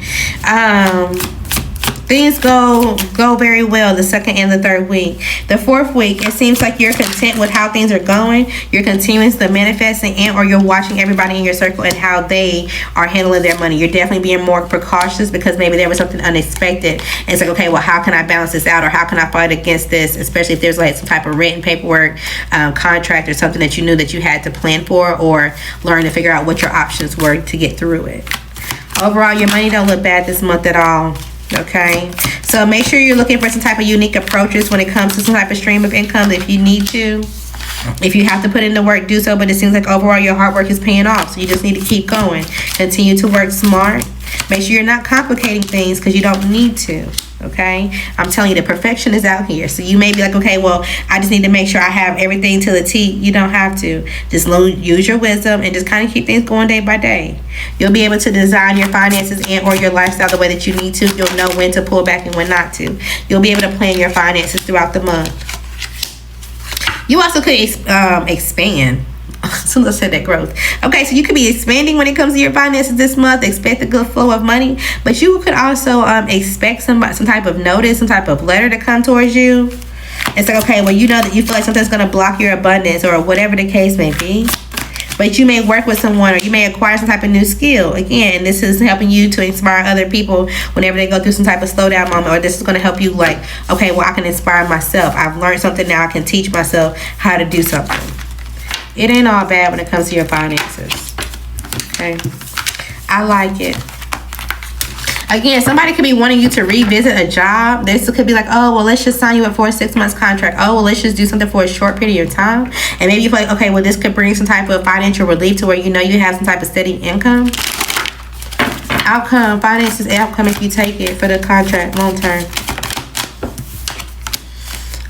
Things go very well the second and the third week. The fourth week, it seems like you're content with how things are going. You're continuing to manifest, and or you're watching everybody in your circle and how they are handling their money. You're definitely being more precautious because maybe there was something unexpected. And it's like, okay, well, how can I balance this out, or how can I fight against this? Especially if there's like some type of written paperwork, contract, or something that you knew that you had to plan for, or learn to figure out what your options were to get through it. Overall, your money don't look bad this month at all. Okay, so make sure you're looking for some type of unique approaches when it comes to some type of stream of income if you need to. If you have to put in the work, do so, but it seems like overall your hard work is paying off, so you just need to keep going. Continue to work smart. Make sure you're not complicating things because you don't need to. Okay, I'm telling you, the perfection is out here. So you may be like, okay, well, I just need to make sure I have everything to the T. You don't have to. Just use your wisdom and just kind of keep things going day by day. You'll be able to design your finances and or your lifestyle the way that you need to. You'll know when to pull back and when not to. You'll be able to plan your finances throughout the month. You also could expand. As soon as I said that, growth. Okay, so you could be expanding when it comes to your finances this month. Expect a good flow of money, but you could also expect some type of notice, some type of letter to come towards you. It's like, okay, well, you know that you feel like something's going to block your abundance or whatever the case may be. But you may work with someone, or you may acquire some type of new skill. Again, this is helping you to inspire other people whenever they go through some type of slowdown moment. Or this is going to help you like, okay, well, I can inspire myself. I've learned something now. I can teach myself how to do something. It ain't all bad when it comes to your finances. Okay. I like it. Again, somebody could be wanting you to revisit a job. This could be like, oh, well, let's just sign you up for a 6 months contract. Oh, well, let's just do something for a short period of time. And maybe you feel like, okay, well, this could bring some type of financial relief to where you know you have some type of steady income. Outcome. Finance is outcome if you take it for the contract long term.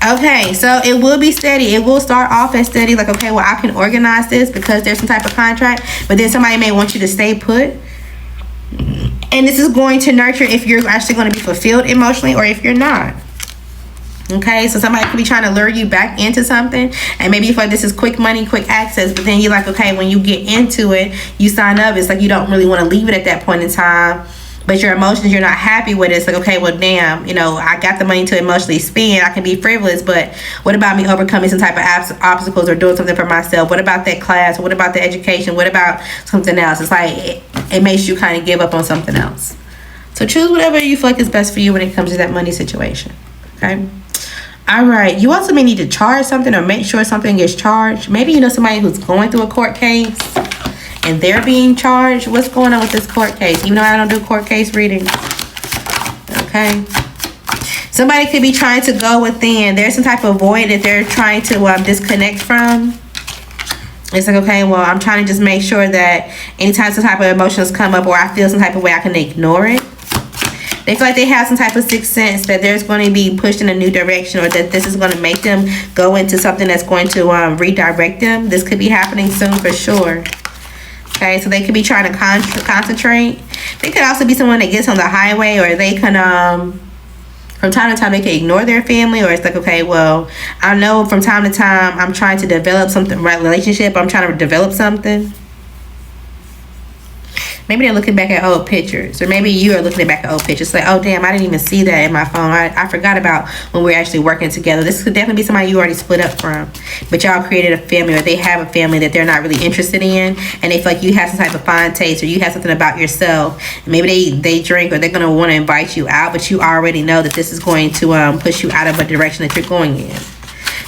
Okay, so it will be steady. It will start off as steady. Like, okay, well, I can organize this because there's some type of contract. But then somebody may want you to stay put. And this is going to nurture if you're actually going to be fulfilled emotionally or if you're not. Okay, so somebody could be trying to lure you back into something. And maybe you feel like this is quick money, quick access. But then you're like, okay, when you get into it, you sign up. It's like you don't really want to leave it at that point in time. But your emotions, you're not happy with it. It's like, okay, well, damn, you know, I got the money to emotionally spend. I can be frivolous, but what about me overcoming some type of obstacles or doing something for myself? What about that class? What about the education? What about something else? It's like it makes you kind of give up on something else. So choose whatever you feel like is best for you when it comes to that money situation. Okay. All right. You also may need to charge something or make sure something gets charged. Maybe you know somebody who's going through a court case and they're being charged. What's going on with this court case? Even though I don't do court case readings. Okay. Somebody could be trying to go within. There's some type of void that they're trying to disconnect from. It's like, okay, well, I'm trying to just make sure that anytime some type of emotions come up or I feel some type of way, I can ignore it. They feel like they have some type of sixth sense that there's going to be pushed in a new direction, or that this is going to make them go into something that's going to redirect them. This could be happening soon for sure. Okay, so they could be trying to concentrate. They could also be someone that gets on the highway, or they can, from time to time, they can ignore their family, or it's like, okay, well, I know from time to time I'm trying to develop something, right, relationship. I'm trying to develop something. Maybe they're looking back at old pictures, or maybe you are looking back at old pictures. Like, oh, damn, I didn't even see that in my phone. I forgot about when we were actually working together. This could definitely be somebody you already split up from, but y'all created a family, or they have a family that they're not really interested in, and they feel like you have some type of fine taste, or you have something about yourself. Maybe they drink, or they're going to want to invite you out, but you already know that this is going to push you out of a direction that you're going in.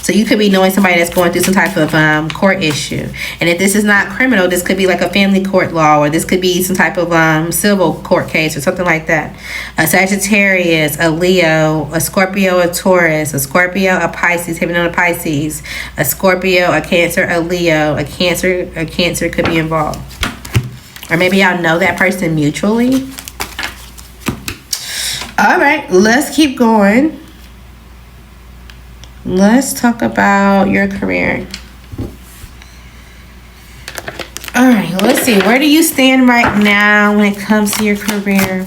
So you could be knowing somebody that's going through some type of court issue. And if this is not criminal, this could be like a family court law, or this could be some type of civil court case or something like that. A Sagittarius, a Leo, a Scorpio, a Taurus, a Scorpio, a Pisces, heavy on a Pisces, a Scorpio, a Cancer, a Leo, a Cancer could be involved. Or maybe y'all know that person mutually. All right, let's keep going. Let's talk about your career. All right, let's see. Where do you stand right now when it comes to your career?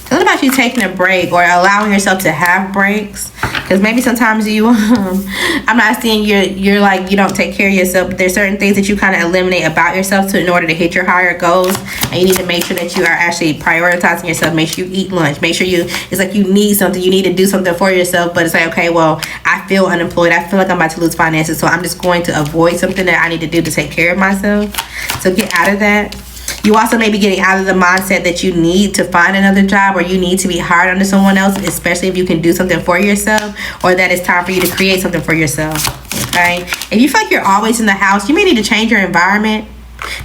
What about you taking a break or allowing yourself to have breaks? Because maybe sometimes you I'm not saying you're like you don't take care of yourself, but there's certain things that you kind of eliminate about yourself in order to hit your higher goals. And you need to make sure that you are actually prioritizing yourself. Make sure you eat lunch. Make sure it's like you need something, you need to do something for yourself, but it's like, okay, well, I feel unemployed, I feel like I'm about to lose finances, so I'm just going to avoid something that I need to do to take care of myself. So get out of that. You also may be getting out of the mindset that you need to find another job, or you need to be hired under someone else, especially if you can do something for yourself, or that it's time for you to create something for yourself. Okay? If you feel like you're always in the house, you may need to change your environment.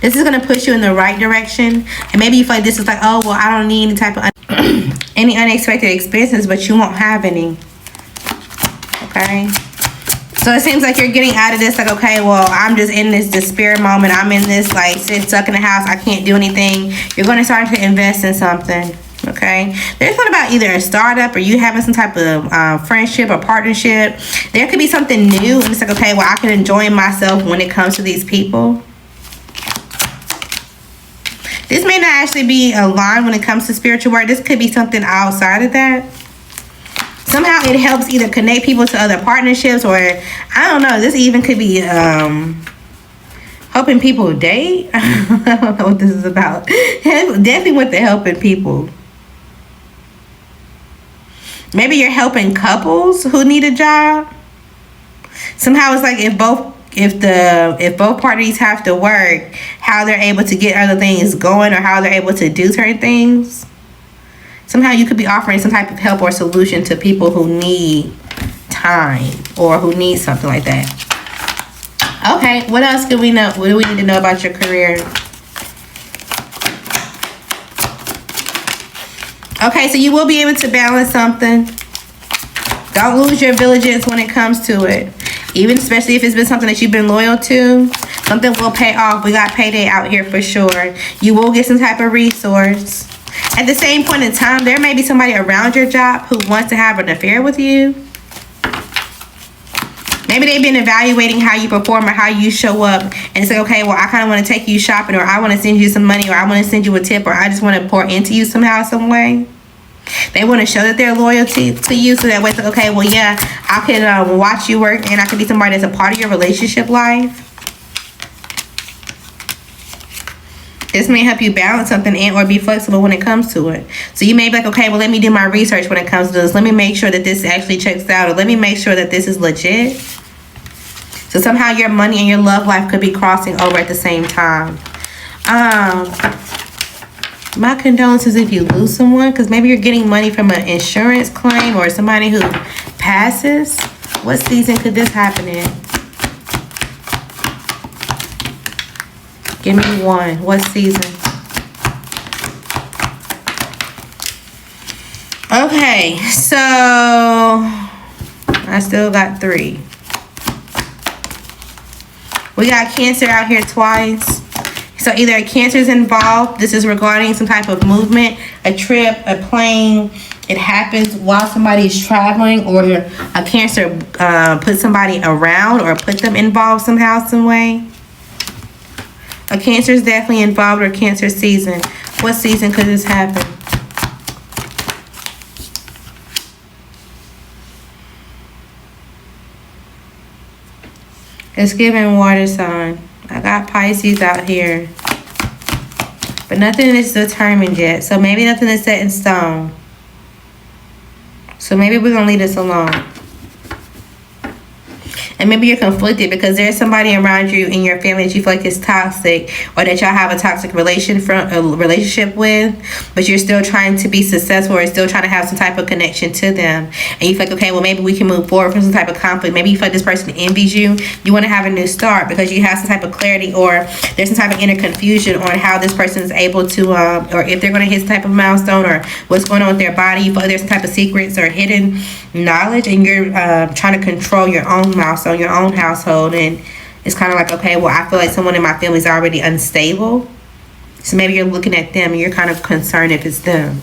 This is going to push you in the right direction. And maybe you feel like this is like, oh, well, I don't need any type of any unexpected expenses, but you won't have any. Okay? So it seems like you're getting out of this like, okay, well, I'm just in this despair moment. I'm in this like stuck in the house. I can't do anything. You're going to start to invest in something. Okay, there's one about either a startup or you having some type of friendship or partnership. There could be something new, and it's like, okay, well, I can enjoy myself when it comes to these people. This may not actually be aligned when it comes to spiritual work. This could be something outside of that. Somehow it helps either connect people to other partnerships, or I don't know, this even could be helping people date. I don't know what this is about. Definitely with the helping people. Maybe you're helping couples who need a job. Somehow it's like if both parties have to work, how they're able to get other things going, or how they're able to do certain things. Somehow you could be offering some type of help or solution to people who need time or who need something like that. Okay, what else do we know? What do we need to know about your career? Okay, so you will be able to balance something. Don't lose your vigilance when it comes to it. Even especially if it's been something that you've been loyal to. Something will pay off. We got payday out here for sure. You will get some type of resource. At the same point in time, there may be somebody around your job who wants to have an affair with you. Maybe they've been evaluating how you perform or how you show up, and say, okay, well, I kind of want to take you shopping, or I want to send you some money, or I want to send you a tip, or I just want to pour into you somehow, some way. They want to show that they're loyal to you, so that way, okay, well, yeah, I can watch you work, and I can be somebody that's a part of your relationship life. This may help you balance something and or be flexible when it comes to it. So you may be like, okay, well, let me do my research when it comes to this. Let me make sure that this actually checks out, or let me make sure that this is legit. So somehow your money and your love life could be crossing over at the same time. My condolences if you lose someone, because maybe you're getting money from an insurance claim or somebody who passes. What season could this happen in? Give me one. What season? Okay, so I still got 3. We got Cancer out here twice. So either a Cancer is involved. This is regarding some type of movement, a trip, a plane. It happens while somebody's traveling, or a Cancer put somebody around or put them involved somehow, some way. A Cancer is definitely involved, or Cancer season. What season could this happen? It's giving water sign. I got Pisces out here. But nothing is determined yet. So maybe nothing is set in stone. So maybe we're going to leave this alone. And maybe you're conflicted because there's somebody around you in your family that you feel like is toxic, or that y'all have a toxic relationship with, but you're still trying to be successful, or still trying to have some type of connection to them. And you feel like, okay, well, maybe we can move forward from some type of conflict. Maybe you feel like this person envies you. You want to have a new start because you have some type of clarity, or there's some type of inner confusion on how this person is able to, or if they're going to hit some type of milestone, or what's going on with their body. You feel like there's some type of secrets or hidden knowledge, and you're trying to control your own milestone, your own household. And it's kind of like, okay, well, I feel like someone in my family is already unstable, so maybe you're looking at them and you're kind of concerned if it's them.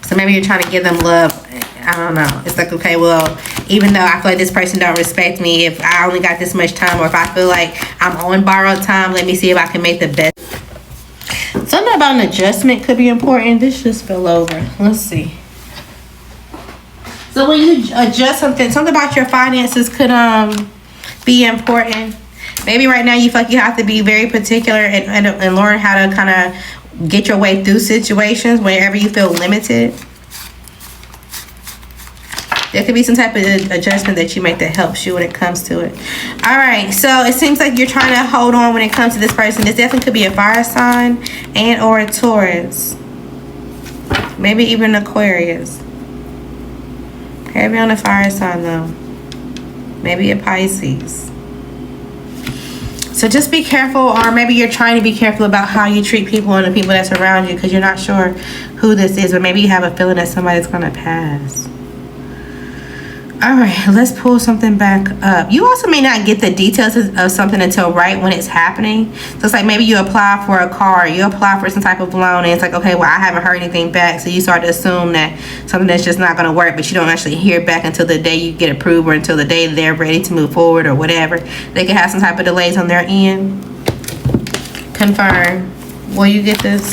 So maybe you're trying to give them love. I don't know. It's like, okay, well, even though I feel like this person don't respect me, if I only got this much time, or if I feel like I'm on borrowed time, let me see if I can make the best. Something about an adjustment could be important. This just fell over. Let's see. So when you adjust something about your finances could be important. Maybe right now you feel like you have to be very particular and learn how to kind of get your way through situations whenever you feel limited. There could be some type of adjustment that you make that helps you when it comes to it. All right, so it seems like you're trying to hold on when it comes to this person. This definitely could be a fire sign and or a Taurus. Maybe even Aquarius. Heavy on the fire sign though. Maybe a Pisces. So just be careful, or maybe you're trying to be careful about how you treat people and the people that's around you because you're not sure who this is, or maybe you have a feeling that somebody's going to pass. All right, let's pull something back up. You also may not get the details of something until right when it's happening. So it's like maybe you apply for a car, you apply for some type of loan, and it's like, okay, well, I haven't heard anything back. So you start to assume that something that's just not going to work, but you don't actually hear back until the day you get approved or until the day they're ready to move forward or whatever. They can have some type of delays on their end. Confirm. Will you get this?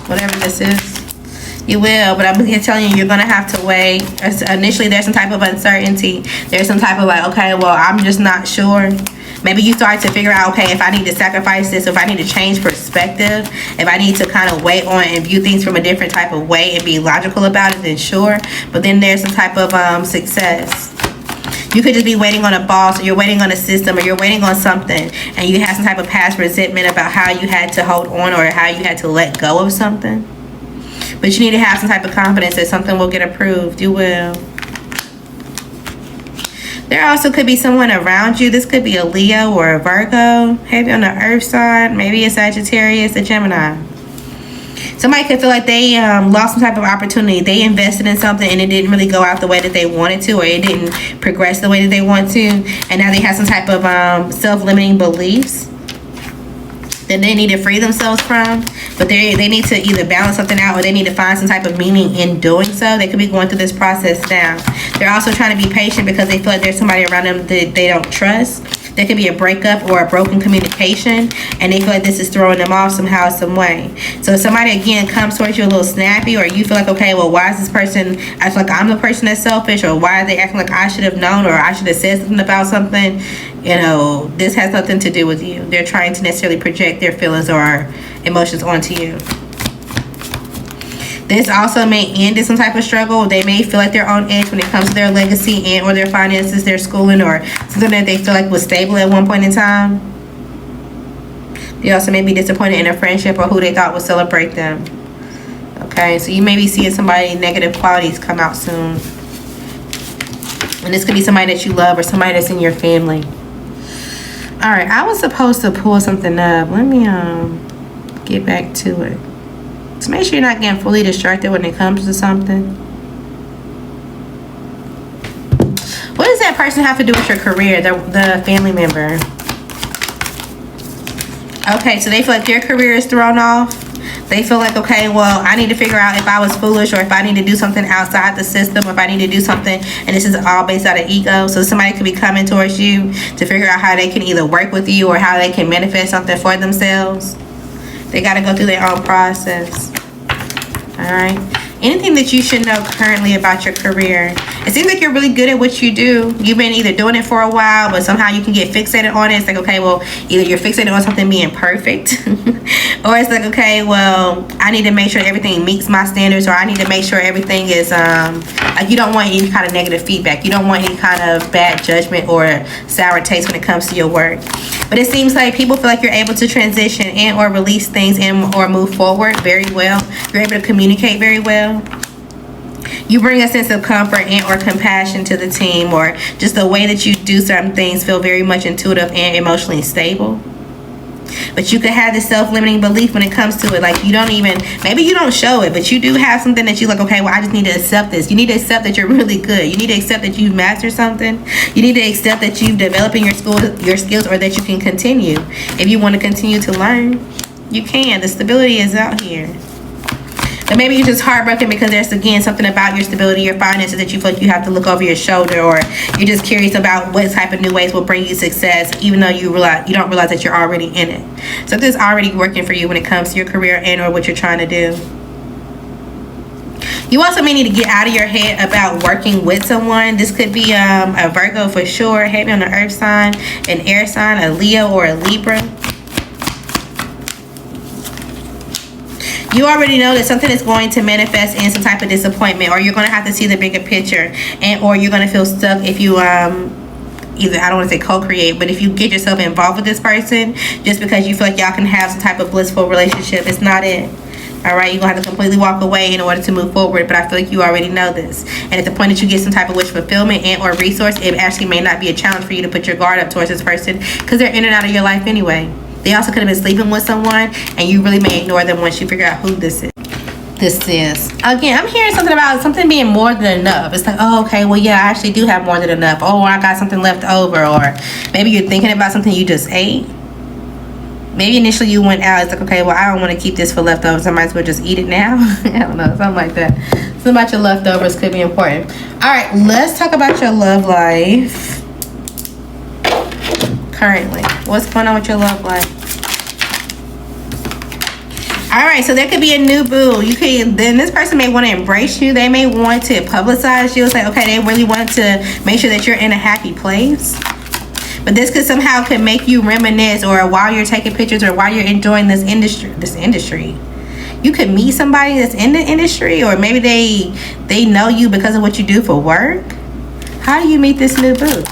Whatever this is. You will, but I'm telling you, you're going to have to wait. Initially, there's some type of uncertainty. There's some type of like, okay, well, I'm just not sure. Maybe you start to figure out, okay, if I need to sacrifice this, if I need to change perspective, if I need to kind of wait on and view things from a different type of way and be logical about it, then sure. But then there's some type of success. You could just be waiting on a boss, or you're waiting on a system, or you're waiting on something, and you have some type of past resentment about how you had to hold on or how you had to let go of something. But you need to have some type of confidence that something will get approved. You will. There also could be someone around you. This could be a Leo or a Virgo. Maybe on the earth side. Maybe a Sagittarius, a Gemini. Somebody could feel like they lost some type of opportunity. They invested in something and it didn't really go out the way that they wanted to, or it didn't progress the way that they want to. And now they have some type of self-limiting beliefs that they need to free themselves from, but they need to either balance something out, or they need to find some type of meaning in doing so. They could be going through this process now. They're also trying to be patient because they feel like there's somebody around them that they don't trust. There could be a breakup or a broken communication, and they feel like this is throwing them off somehow, some way. So if somebody again comes towards you a little snappy, or you feel like, okay, well, why is this person acting like I'm the person that's selfish, or why are they acting like I should have known, or I should have said something about something, you know, this has nothing to do with you. They're trying to necessarily project their feelings or emotions onto you. This also may end in some type of struggle. They may feel like they're on edge when it comes to their legacy and or their finances, their schooling, or something that they feel like was stable at one point in time. They also may be disappointed in a friendship or who they thought would celebrate them. Okay, so you may be seeing somebody's negative qualities come out soon. And this could be somebody that you love or somebody that's in your family. All right, I was supposed to pull something up. Let me get back to it. So make sure you're not getting fully distracted when it comes to something. What does that person have to do with your career, the family member? Okay, so they feel like their career is thrown off. They feel like, okay, well, I need to figure out if I was foolish, or if I need to do something outside the system, or if I need to do something, and this is all based out of ego. So somebody could be coming towards you to figure out how they can either work with you or how they can manifest something for themselves. They got to go through their own process. All right. Anything that you should know currently about your career. It seems like you're really good at what you do. You've been either doing it for a while, but somehow you can get fixated on it. It's like, okay, well, either you're fixated on something being perfect, or it's like, okay, well, I need to make sure everything meets my standards, or I need to make sure everything is, like, you don't want any kind of negative feedback. You don't want any kind of bad judgment or sour taste when it comes to your work. But it seems like people feel like you're able to transition and or release things and or move forward very well. You're able to communicate very well. You bring a sense of comfort and or compassion to the team, or just the way that you do certain things feel very much intuitive and emotionally stable. But you could have this self-limiting belief when it comes to it. Like, you don't even, maybe you don't show it, but you do have something that you're like, okay, well, I just need to accept this. You need to accept that you're really good. You need to accept that you've mastered something. You need to accept that you've developing your skills, or that you can continue. If you want to continue to learn, you can. The stability is out here. But maybe you're just heartbroken because there's, again, something about your stability, your finances, that you feel like you have to look over your shoulder, or you're just curious about what type of new ways will bring you success, even though you don't realize that you're already in it. So this is already working for you when it comes to your career and or what you're trying to do. You also may need to get out of your head about working with someone. This could be a Virgo for sure, heavy on the earth sign, an air sign, a Leo or a Libra. You already know that something is going to manifest in some type of disappointment, or you're going to have to see the bigger picture, and or you're going to feel stuck if you either, I don't want to say co-create, but if you get yourself involved with this person just because you feel like y'all can have some type of blissful relationship, it's not it. All right, you're gonna have to completely walk away in order to move forward. But I feel like you already know this, and at the point that you get some type of wish fulfillment and or resource, it actually may not be a challenge for you to put your guard up towards this person, because they're in and out of your life anyway. They also could have been sleeping with someone, and you really may ignore them once you figure out who this is. Again, I'm hearing something about something being more than enough. It's like, oh, okay, well, yeah, I actually do have more than enough. Oh, I got something left over. Or maybe you're thinking about something you just ate. Maybe initially you went out, it's like, okay, well, I don't want to keep this for leftovers, I might as well just eat it now. I don't know, something like that. Something about your leftovers could be important. All right, let's talk about your love life currently. What's going on with your love life? All right, so there could be a new boo. Then this person may want to embrace you. They may want to publicize you. It's like, okay, they really want to make sure that you're in a happy place. But this could make you reminisce, or while you're taking pictures, or while you're enjoying this industry. You could meet somebody that's in the industry, or maybe they know you because of what you do for work. How do you meet this new boo?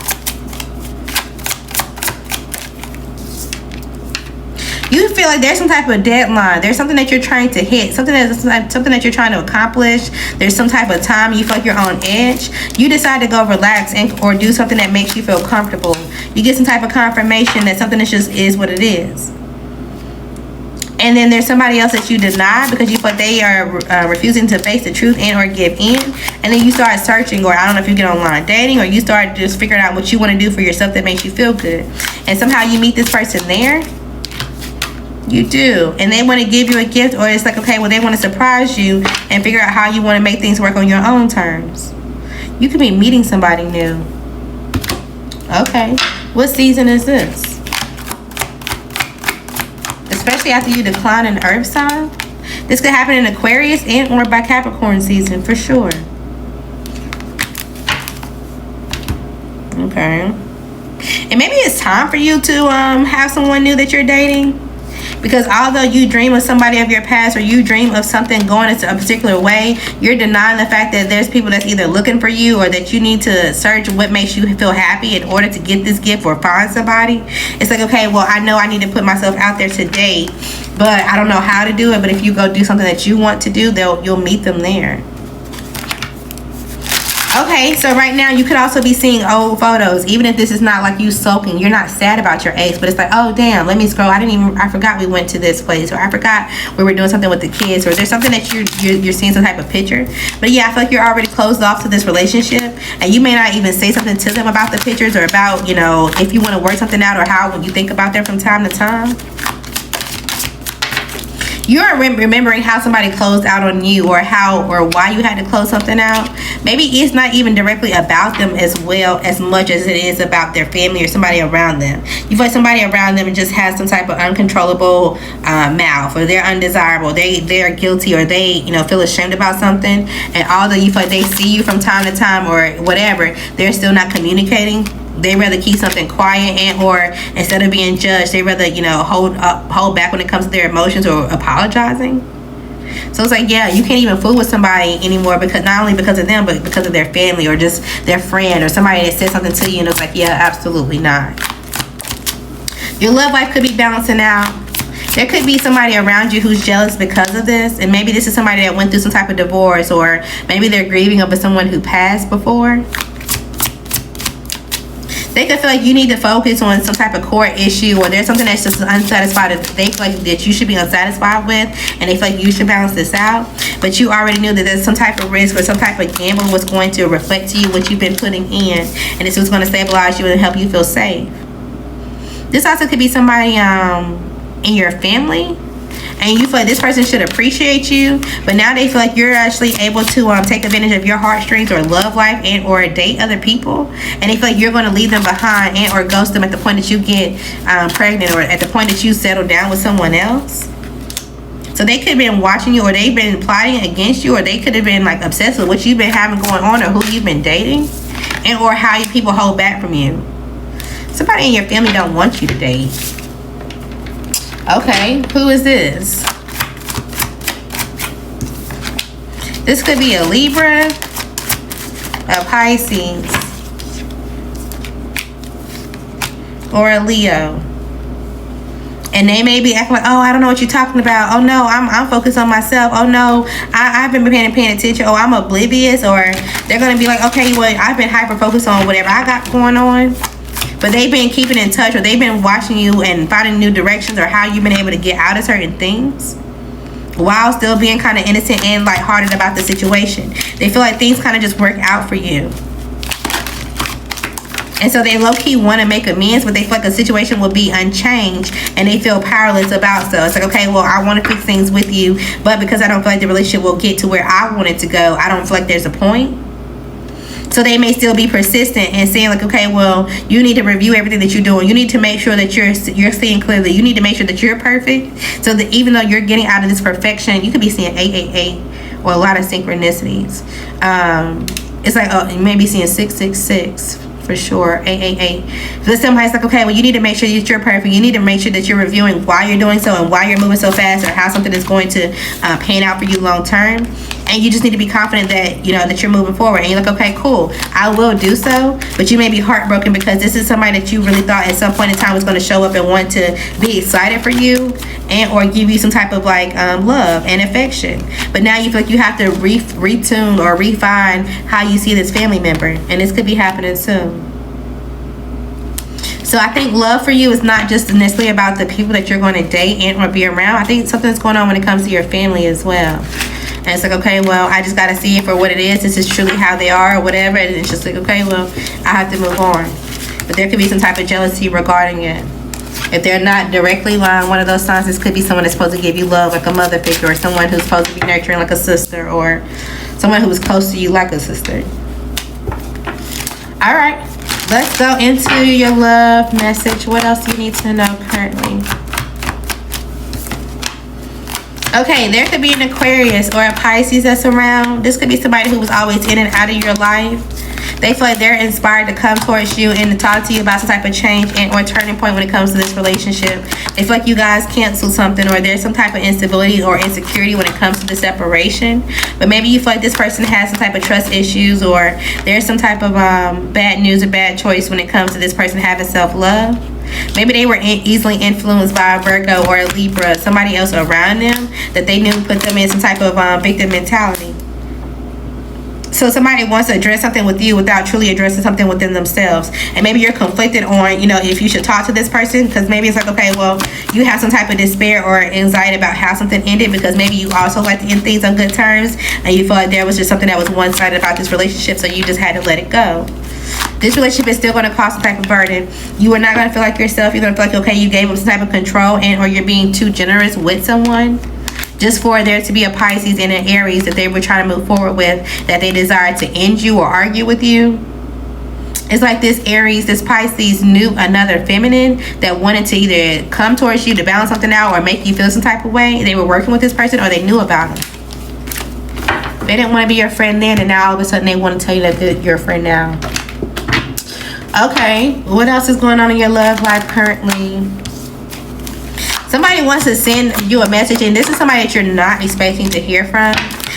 You feel like there's some type of deadline. There's something that you're trying to hit. Something that you're trying to accomplish. There's some type of time. You feel like you're on edge. You decide to go relax or do something that makes you feel comfortable. You get some type of confirmation that something just is what it is. And then there's somebody else that you deny because you feel like they are refusing to face the truth and or give in. And then you start searching, or I don't know if you get online dating, or you start just figuring out what you want to do for yourself that makes you feel good. And somehow you meet this person there. You do, and they want to give you a gift, or it's like, okay, well, they want to surprise you and figure out how you want to make things work on your own terms. You could be meeting somebody new. Okay, what season is this? Especially after you decline an earth sign. This could happen in Aquarius and or by Capricorn season for sure. Okay, and maybe it's time for you to have someone new that you're dating. Because although you dream of somebody of your past, or you dream of something going a particular way, you're denying the fact that there's people that's either looking for you, or that you need to search what makes you feel happy in order to get this gift or find somebody. It's like, okay, well, I know I need to put myself out there today, but I don't know how to do it. But if you go do something that you want to do, you'll meet them there. Okay, so right now you could also be seeing old photos, even if this is not like you sulking. You're not sad about your ex, but it's like, oh damn, let me scroll. I forgot we went to this place, or I forgot we were doing something with the kids, or there's something that you're seeing some type of picture. But yeah, I feel like you're already closed off to this relationship, and you may not even say something to them about the pictures, or about, you know, if you want to work something out, or how when you think about them from time to time. You're remembering how somebody closed out on you, or how or why you had to close something out. Maybe it's not even directly about them as much as it is about their family or somebody around them. You feel like somebody around them just has some type of uncontrollable mouth, or they're undesirable, they're guilty, or they, you know, feel ashamed about something. And although you feel like they see you from time to time or whatever, they're still not communicating. They rather keep something quiet, and or instead of being judged, they rather, you know, hold back when it comes to their emotions or apologizing. So it's like, yeah, you can't even fool with somebody anymore, because not only because of them, but because of their family, or just their friend, or somebody that said something to you and it's like, yeah, absolutely not. Your love life could be balancing out. There could be somebody around you who's jealous because of this, and maybe this is somebody that went through some type of divorce, or maybe they're grieving over someone who passed before. They could feel like you need to focus on some type of core issue, or there's something that's just unsatisfied that they feel like that you should be unsatisfied with, and they feel like you should balance this out. But you already knew that there's some type of risk or some type of gamble was going to reflect to you what you've been putting in, and this was going to stabilize you and help you feel safe. This also could be somebody in your family, and you feel like this person should appreciate you, but now they feel like you're actually able to take advantage of your heartstrings or love life, and or date other people, and they feel like you're going to leave them behind and or ghost them at the point that you get pregnant, or at the point that you settle down with someone else. So they could have been watching you, or they've been plotting against you, or they could have been like obsessed with what you've been having going on, or who you've been dating, and or how people hold back from you. Somebody in your family don't want you to date. Okay, who is this? This could be a Libra, a Pisces, or a Leo. And they may be acting like, oh, I don't know what you're talking about. Oh no, I'm focused on myself. Oh no, I've been paying attention. Oh, I'm oblivious. Or they're gonna be like, okay, well, I've been hyper focused on whatever I got going on. But they've been keeping in touch, or they've been watching you and finding new directions, or how you've been able to get out of certain things, while still being kind of innocent and lighthearted about the situation. They feel like things kind of just work out for you. And so they low-key want to make amends, but they feel like a situation will be unchanged, and they feel powerless about so. It's like, okay, well, I want to fix things with you, but because I don't feel like the relationship will get to where I want it to go, I don't feel like there's a point. So they may still be persistent and saying like, okay, well, you need to review everything that you're doing. You need to make sure that you're seeing clearly. You need to make sure that you're perfect, so that even though you're getting out of this perfection, you could be seeing 888 or a lot of synchronicities. It's like, oh, you may be seeing 666. For sure, 888. So somebody's like, okay, well, you need to make sure that you're perfect. You need to make sure that you're reviewing why you're doing so, and why you're moving so fast, or how something is going to pan out for you long term. And you just need to be confident that, you know, that you're moving forward. And you're like, okay, cool, I will do so. But you may be heartbroken because this is somebody that you really thought at some point in time was going to show up and want to be excited for you, and or give you some type of like love and affection. But now you feel like you have to retune or refine how you see this family member, and this could be happening soon. So I think love for you is not just necessarily about the people that you're going to date and or be around. I think something's going on when it comes to your family as well. And it's like, okay, well, I just got to see it for what it is. This is truly how they are, or whatever. And it's just like, okay, well, I have to move on. But there could be some type of jealousy regarding it. If they're not directly lying, one of those signs, this could be someone that's supposed to give you love, like a mother figure, or someone who's supposed to be nurturing, like a sister, or someone who's close to you, like a sister. All right, let's go into your love message. What else do you need to know currently? Okay, there could be an Aquarius or a Pisces that's around. This could be somebody who was always in and out of your life. They feel like they're inspired to come towards you and to talk to you about some type of change and or turning point when it comes to this relationship. They feel like you guys canceled something, or there's some type of instability or insecurity when it comes to the separation. But maybe you feel like this person has some type of trust issues, or there's some type of bad news or bad choice when it comes to this person having self-love. Maybe they were easily influenced by a Virgo or a Libra, somebody else around them that they knew put them in some type of victim mentality. So somebody wants to address something with you without truly addressing something within themselves. And maybe you're conflicted on, you know, if you should talk to this person, because maybe it's like, okay, well, you have some type of despair or anxiety about how something ended, because maybe you also like to end things on good terms, and you feel like there was just something that was one-sided about this relationship, so you just had to let it go. This relationship is still going to cause some type of burden. You are not going to feel like yourself. You're going to feel like, okay, you gave up some type of control, and or you're being too generous with someone, just for there to be a Pisces and an Aries that they were trying to move forward with, that they desired to end you or argue with you. It's like this Aries, this Pisces knew another feminine that wanted to either come towards you to balance something out or make you feel some type of way. They were working with this person, or they knew about him. They didn't want to be your friend then, and now all of a sudden they want to tell you that they're your friend now. Okay, what else is going on in your love life currently? Somebody wants to send you a message, and this is somebody that you're not expecting to hear from.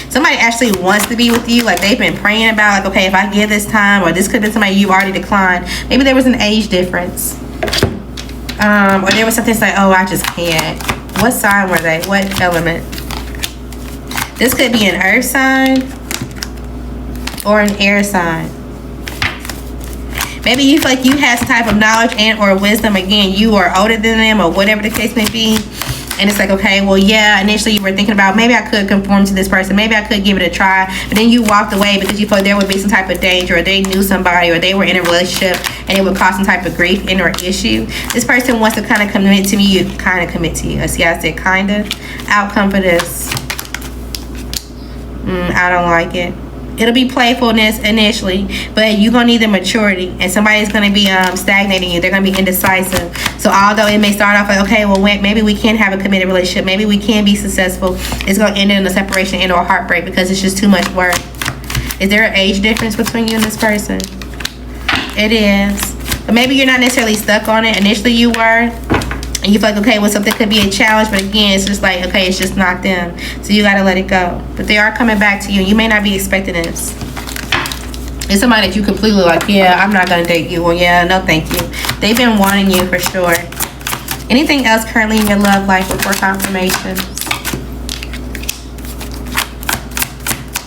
Somebody actually wants to be with you, like they've been praying about, like, okay, if I give this time, or this could have been somebody you already declined. Maybe there was an age difference. Or there was something that's like, oh, I just can't. What sign were they? What element? This could be an earth sign or an air sign. Maybe you feel like you have some type of knowledge and or wisdom. Again, you are older than them, or whatever the case may be. And it's like, okay, well, yeah, initially you were thinking about, maybe I could conform to this person. Maybe I could give it a try. But then you walked away because you thought there would be some type of danger, or they knew somebody, or they were in a relationship and it would cause some type of grief and or issue. This person wants to kind of commit to me. You kind of commit to you. See, I said kind of. Outcome for this. I don't like it. it'll be playfulness initially, but you're gonna need the maturity, and somebody's gonna be stagnating you. They're gonna be indecisive. So although it may start off like, okay, well, maybe we can have a committed relationship, maybe we can be successful, it's gonna end in a separation and or heartbreak because it's just too much work. Is there an age difference between you and this person? It is. But maybe you're not necessarily stuck on it. Initially you were, and you feel like, okay, well, something could be a challenge, but again, it's just like, okay, it's just not them. So you gotta let it go. But they are coming back to you, and you may not be expecting this. It's somebody that you completely like, yeah, I'm not gonna date you. Well, yeah, no thank you. They've been wanting you for sure. Anything else currently in your love life before confirmation?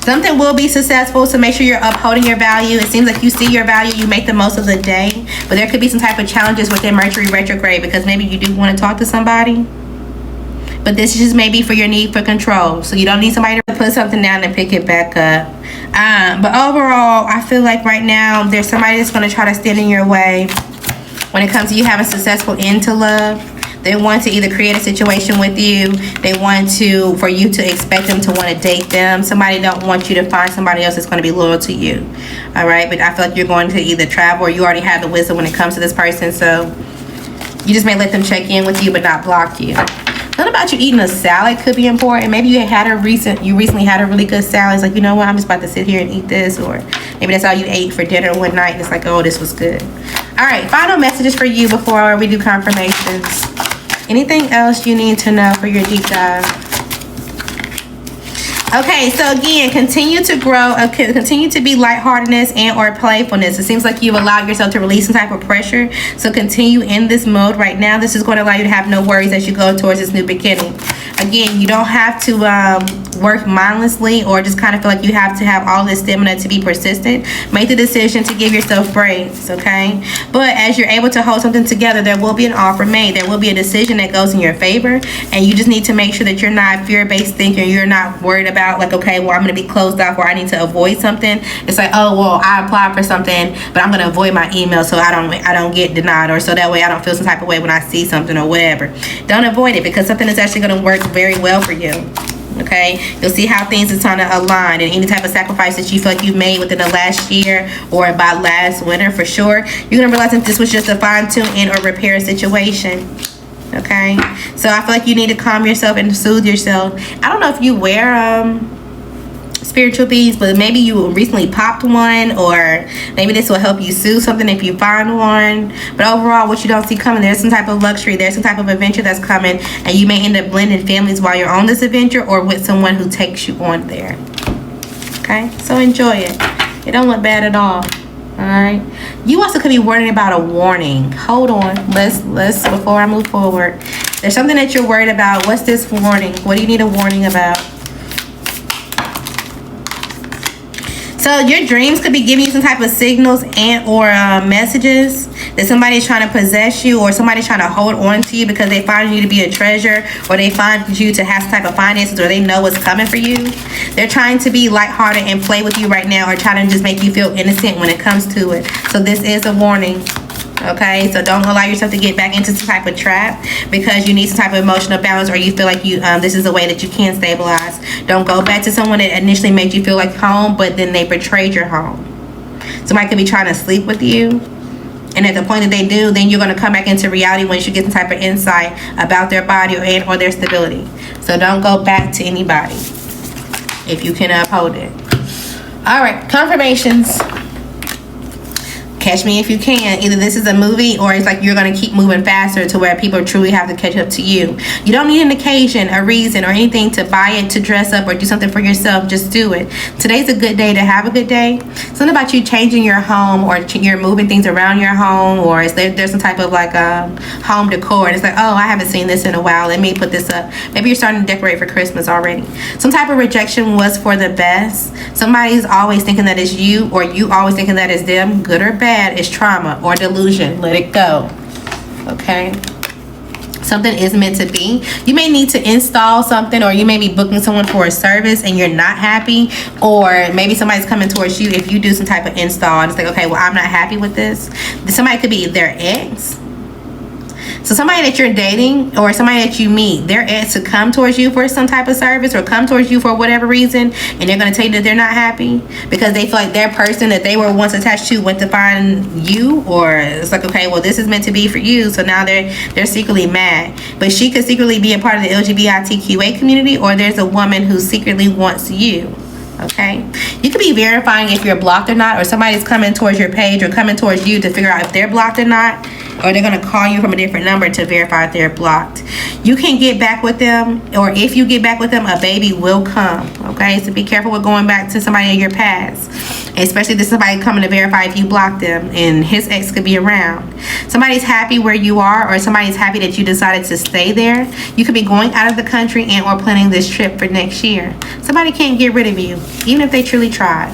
Something will be successful, so make sure you're upholding your value. It seems like you see your value, you make the most of the day, but there could be some type of challenges within Mercury retrograde because maybe you do want to talk to somebody, but this is just maybe for your need for control. So you don't need somebody to put something down and pick it back up. But overall, I feel like right now there's somebody that's going to try to stand in your way when it comes to you having a successful end to love. They want to either create a situation with you. They want for you to expect them to want to date them. Somebody don't want you to find somebody else that's going to be loyal to you. All right, but I feel like you're going to either travel or you already have the wisdom when it comes to this person. So you just may let them check in with you, but not block you. Something about you eating a salad could be important. Maybe you recently had a really good salad. It's like, you know what, I'm just about to sit here and eat this, or maybe that's all you ate for dinner one night and it's like, oh, this was good. All right, final messages for you before we do confirmations. Anything else you need to know for your deep dive? Okay, so again, continue to grow, continue to be lightheartedness and or playfulness. It seems like you've allowed yourself to release some type of pressure. So continue in this mode right now. This is going to allow you to have no worries as you go towards this new beginning. Again, you don't have to work mindlessly or just kind of feel like you have to have all this stamina to be persistent. Make the decision to give yourself breaks, okay? But as you're able to hold something together, there will be an offer made. There will be a decision that goes in your favor, and you just need to make sure that you're not fear-based thinking. You're not worried about like, okay, well, I'm going to be closed off or I need to avoid something. It's like, oh, well, I applied for something, but I'm going to avoid my email so I don't get denied, or so that way I don't feel some type of way when I see something or whatever. Don't avoid it, because something is actually going to work very well for you. Okay, you'll see how things are trying to align, and any type of sacrifice that you feel like you made within the last year or by last winter, for sure, you're gonna realize that this was just a fine-tune and or repair situation. Okay, so I feel like you need to calm yourself and soothe yourself. I don't know if you wear spiritual beads, but maybe you recently popped one, or maybe this will help you soothe something if you find one. But overall, what you don't see coming, there's some type of luxury, there's some type of adventure that's coming, and you may end up blending families while you're on this adventure or with someone who takes you on there. Okay, so enjoy it. It don't look bad at all. All right, you also could be worrying about a warning. Hold on, let's before I move forward, there's something that you're worried about. What's this warning? What do you need a warning about? So your dreams could be giving you some type of signals and or messages that somebody's trying to possess you, or somebody's trying to hold on to you because they find you to be a treasure, or they find you to have some type of finances, or they know what's coming for you. They're trying to be lighthearted and play with you right now, or trying to just make you feel innocent when it comes to it. So this is a warning. Okay, so don't allow yourself to get back into some type of trap because you need some type of emotional balance, or you feel like you this is a way that you can stabilize. Don't go back to someone that initially made you feel like home, but then they betrayed your home. Somebody could be trying to sleep with you, and at the point that they do, then you're going to come back into reality once you get some type of insight about their body or their stability. So don't go back to anybody if you can uphold it. All right, confirmations. Catch me if you can. Either this is a movie, or it's like you're going to keep moving faster to where people truly have to catch up to you. You don't need an occasion, a reason, or anything to buy it, to dress up, or do something for yourself. Just do it. Today's a good day to have a good day. Something about you changing your home, or you're moving things around your home, or there's some type of like home decor, and it's like, oh, I haven't seen this in a while, let me put this up. Maybe you're starting to decorate for Christmas already. Some type of rejection was for the best. Somebody's always thinking that it's you, or you always thinking that it's them. Good or bad, is trauma or delusion. Let it go. Okay, something is meant to be. You may need to install something, or you may be booking someone for a service and you're not happy, or maybe somebody's coming towards you if you do some type of install and it's like, okay, well, I'm not happy with this. Somebody could be their ex. So somebody that you're dating or somebody that you meet, their ex to come towards you for some type of service or come towards you for whatever reason, and they're going to tell you that they're not happy because they feel like their person that they were once attached to went to find you, or it's like, okay, well, this is meant to be for you, so now they're secretly mad. But she could secretly be a part of the LGBTQA community, or there's a woman who secretly wants you. Okay, you could be verifying if you're blocked or not, or somebody's coming towards your page or coming towards you to figure out if they're blocked or not, or they're going to call you from a different number to verify if they're blocked. You can get back with them, or if you get back with them, a baby will come. Okay, so be careful with going back to somebody in your past, especially if there's somebody coming to verify if you blocked them and his ex could be around. Somebody's happy where you are, or somebody's happy that you decided to stay there. You could be going out of the country and or planning this trip for next year. Somebody can't get rid of you, even if they truly tried.